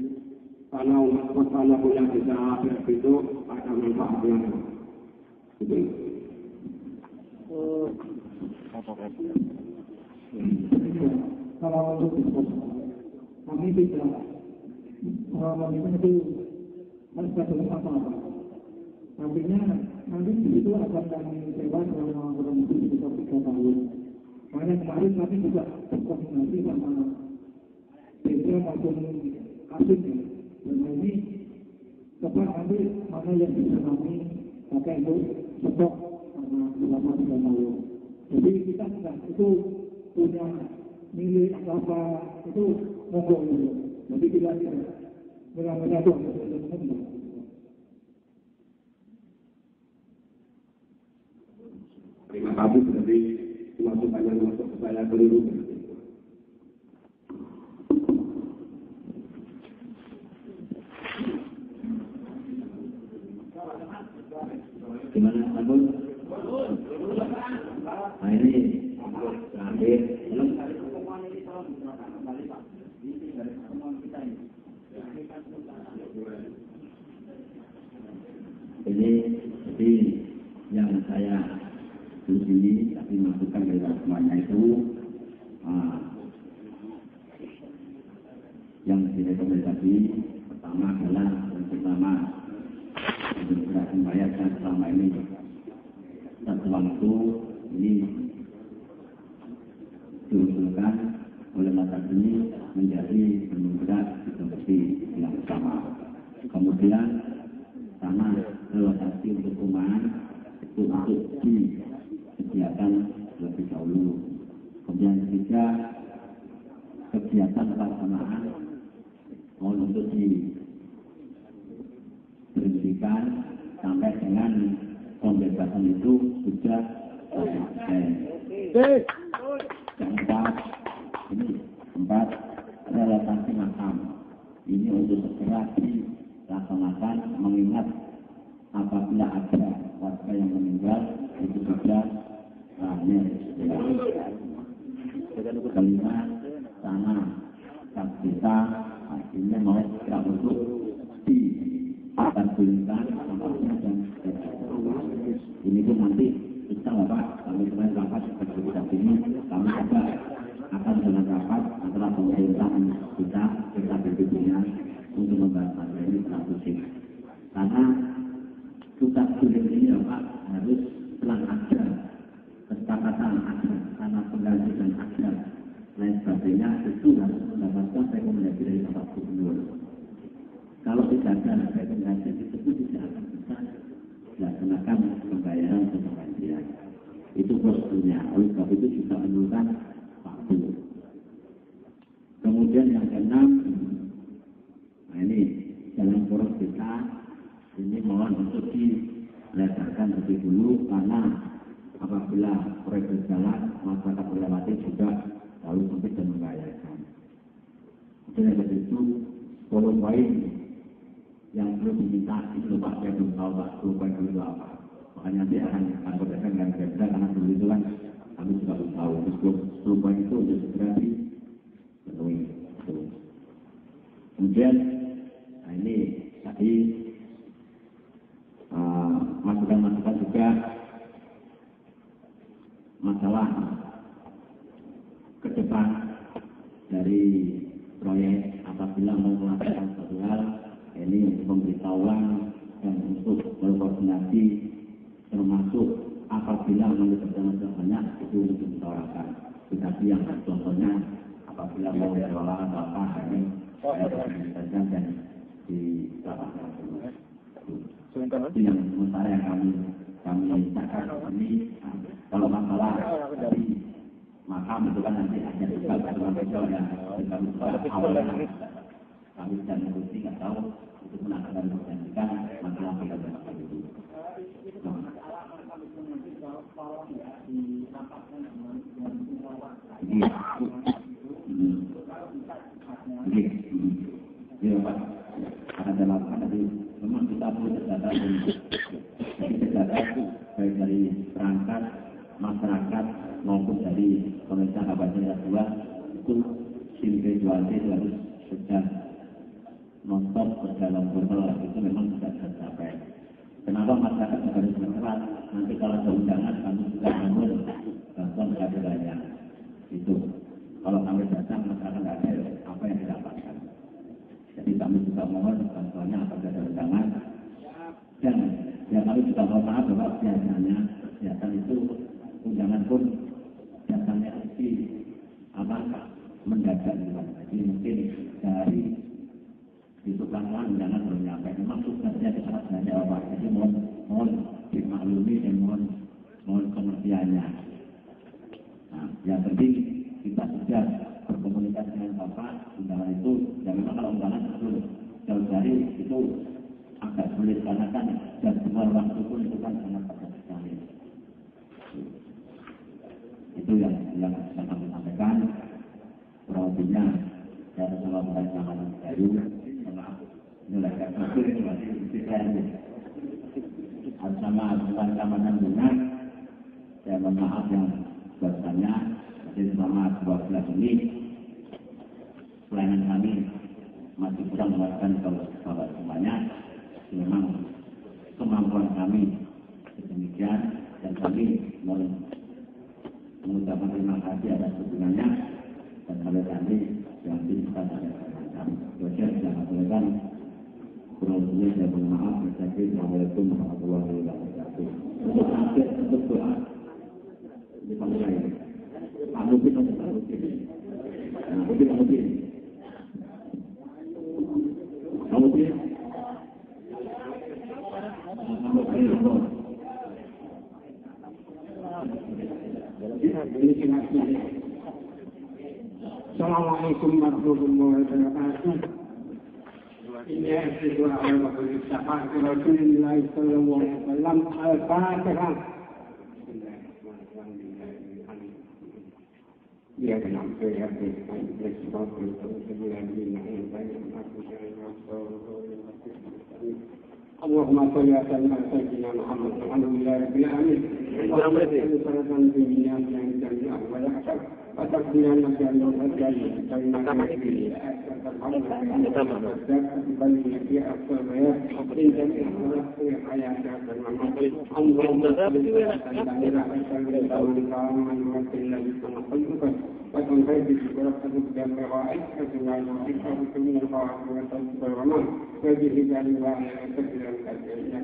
tanah yang bisa itu ada manfaatnya. Gitu. Kalau untuk kami tidak melakukan itu tidak boleh apa-apa. Artinya nanti itu akan kami sewa selama kurang lebih sekitar 3 tahun. Makanya kemarin kami juga berkoordinasi sama desa maupun asing. Dan ini coba nanti mana yang bisa kami pakai itu stok selama 3 tahun. Jadi kita tidak itu punya milik apa itu monggo. Jadi kita tidak menyatu. Terima kasih berarti masukannya masuk ke saya keliru. Gimana Abul? Nah ini terakhir. Ini jadi yang saya di sini tapi masukkan dari semuanya itu yang direkomendasi pertama adalah yang pertama segera membayarkan selama ini satu waktu ini diusulkan oleh masyarakat ini menjadi berat seperti yang pertama. Kemudian tanah relokasi untuk perumahan itu untuk disediakan lebih dahulu. Kemudian ketiga kegiatan pelaksanaan mohon untuk diberhentikan sampai dengan pembebasan itu sudah selesai. Yang keempat relokasi makam ini untuk segera dilaksanakan mengingat apabila ada warga yang meninggal itu sudah lahir. Kelima tanah kita akhirnya mau segera untuk diperbolehkan tempatnya dan ini pun nanti kita Bapak kami dengan rapat seperti ini kami juga akan dengan rapat antara pemerintah kita BPB-nya untuk membahas masalah ini strategis karena kita sulit ini Bapak harus pelan ada kesepakatan ada karena pengganti dan ada lain sebagainya itu harus mendapatkan rekomendasi dari Bapak Gubernur. Kalau tidak ada rekomendasi itu tidak akan bisa dilaksanakan pembayaran penggantian. Itu prosedurnya. Oleh sebab itu juga memerlukan waktu. Kemudian yang keenam, nah ini dalam forum kita ini mohon untuk diletakkan lebih dulu karena apabila proyek berjalan masyarakat melewati juga lalu sempit dan membahayakan. Jadi dari itu 10 poin yang perlu diminta itu Pak, saya belum tahu Pak 10 poin dulu apa. Makanya nanti akan berdekat dengan kerja karena dulu itu kan kami juga belum tahu. Terus 10 poin itu untuk segera dipenuhi. Kemudian, nah ini tadi masukan-masukan juga masalah ke depan dari proyek apabila mau melakukan suatu hal ini untuk pemberitahuan dan untuk berkoordinasi termasuk apabila melibatkan banyak itu untuk diutarakan. Tetapi yang contohnya apabila mau diolah atau apa ini saya dan di lapangan. Itu yang sementara yang kami cakap ini. Kalau masalah dari makam itu kan nanti hanya juga dengan beliau yang kami awalnya kami sedang mengurusi nggak tahu itu penanganan menjanjikan masalah kita berapa dulu. Iya Pak, ada laporan tadi memang kita perlu data jadi data baik dari perangkat masyarakat maupun dari pemerintah Kabupaten Kedua itu individualnya itu harus sedang nonton berjalan berjalan itu memang tidak tercapai. Kenapa masyarakat harus berkeras? Nanti kalau ada undangan kami juga bangun bantuan keadilannya itu. Kalau kami datang masyarakat nggak ada apa yang didapatkan. Jadi kami juga mohon bantuannya apabila ada undangan dan ya kami juga mohon maaf bahwa biasanya itu undangan pun datangnya di mendadak juga. Jadi mungkin dari itu pelan-pelan undangan belum nyampe. Memang tugasnya sangat banyak Pak. Jadi mohon dimaklumi dan mohon pengertiannya. Nah, yang penting kita sudah berkomunikasi dengan Bapak undangan itu. Dan memang kalau undangan jauh dari itu agak sulit karena kan jadwal waktu pun itu kan sangat padat sekali. Itu yang kami sampaikan. Kurangnya saya bersama perancangan baru. Maaf, ini agak betul ini masih istiqlal. Bersama perancangan bunga. Saya mohon maaf yang bahasanya masih selama 12 ini pelayanan kami masih kurang memuaskan kalau Bapak semuanya. Memang kemampuan kami demikian dan kami mengucapkan terima kasih atas dukungannya dan sampai tadi yang bisa saya sampaikan. Wajar yang sampaikan kurang lebih saya mohon maaf. Assalamualaikum warahmatullahi wabarakatuh. Untuk akhir untuk doa dipanggil. Mungkin Assalamualaikum warahmatullahi wabarakatuh. Ini adalah al-Fatihah. Rasulullah sallallahu alaihi wasallam al-Fatihah. Ya dalam saya bersebat Allahumma sholli ala sayyidina Muhammad alhamdulillah rabbil alamin. Wa sallallahu alaihi wa sallam وتقبلنا بأن نرجع في الصلاة إن جميع في حياتنا وتنفيذ بركة الرائع كما يصيبه من القواعد والرمان وجه ذلك كثيرا كثيرا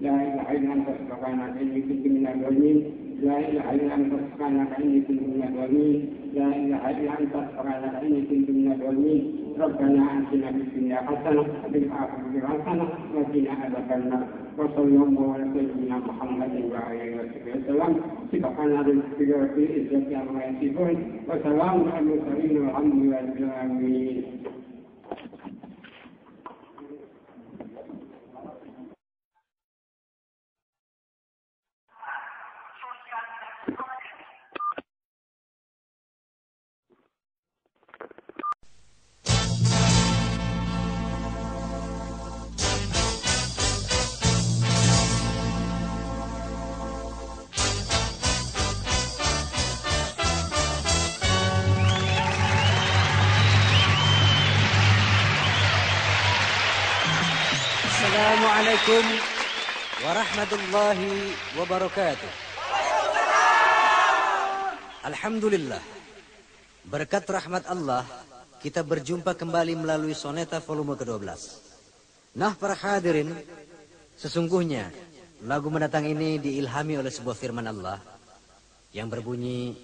لا إله إلا أنت سبحانك إني كنت من الظالمين لا إله إلا أنت سبحانك إني كنت من الظالمين لا إله إلا أنت سبحانك إني كنت من الظالمين ربنا آتنا في الدنيا حسنة وفي الآخرة حسنة وقنا عذاب النار Wassalamualaikum warahmatullahi wabarakatuh. Silakan ada tiga istilah yang lain sipun. Wassalamualaikum warahmatullahi wabarakatuh. Assalamualaikum warahmatullahi wabarakatuh. Alhamdulillah, berkat rahmat Allah, kita berjumpa kembali melalui Soneta volume ke-12. Nah, para hadirin, sesungguhnya lagu mendatang ini diilhami oleh sebuah firman Allah yang berbunyi,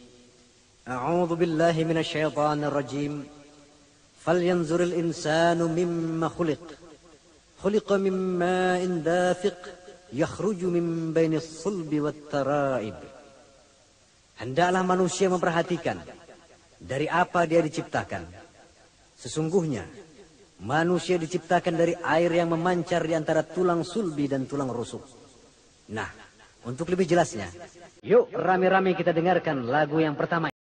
A'udzu billahi minasyaitonir rajim. Falyanzuril insanu mimma khuliq. Khuliqa min ma'in dafiq yakhruju min bainis sulbi wat tara'ib. Hendaklah manusia memperhatikan dari apa dia diciptakan. Sesungguhnya manusia diciptakan dari air yang memancar di antara tulang sulbi dan tulang rusuk. Nah, untuk lebih jelasnya, yuk rame-rame kita dengarkan lagu yang pertama.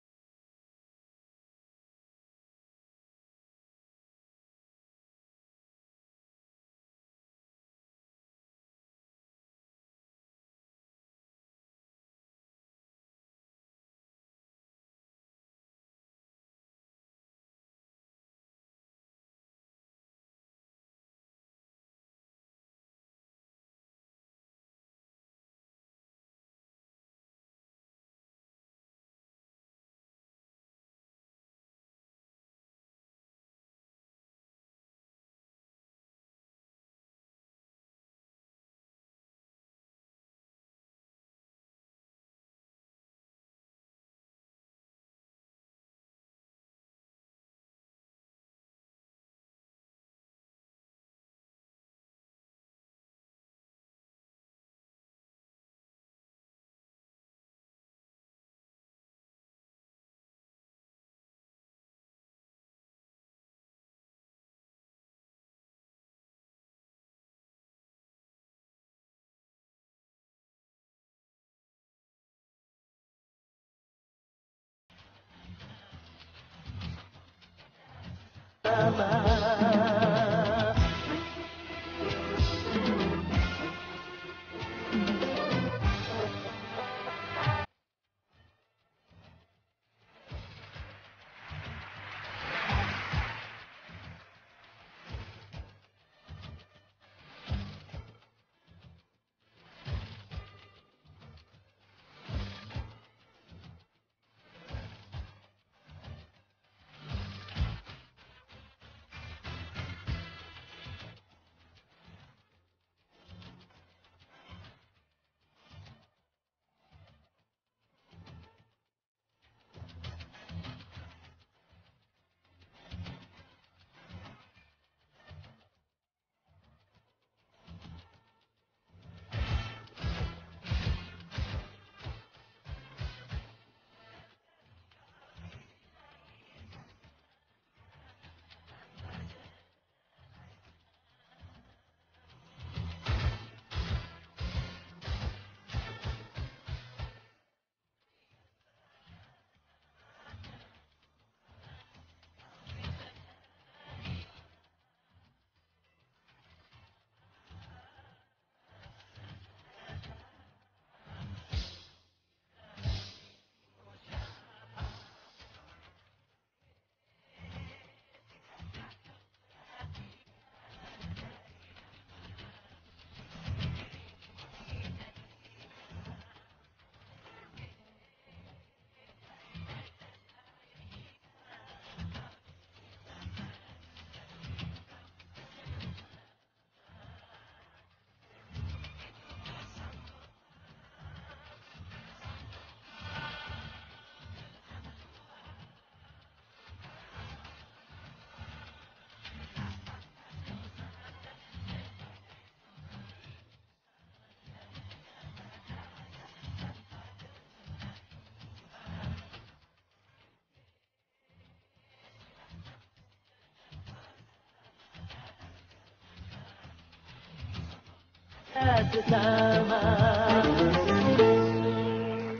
sesama.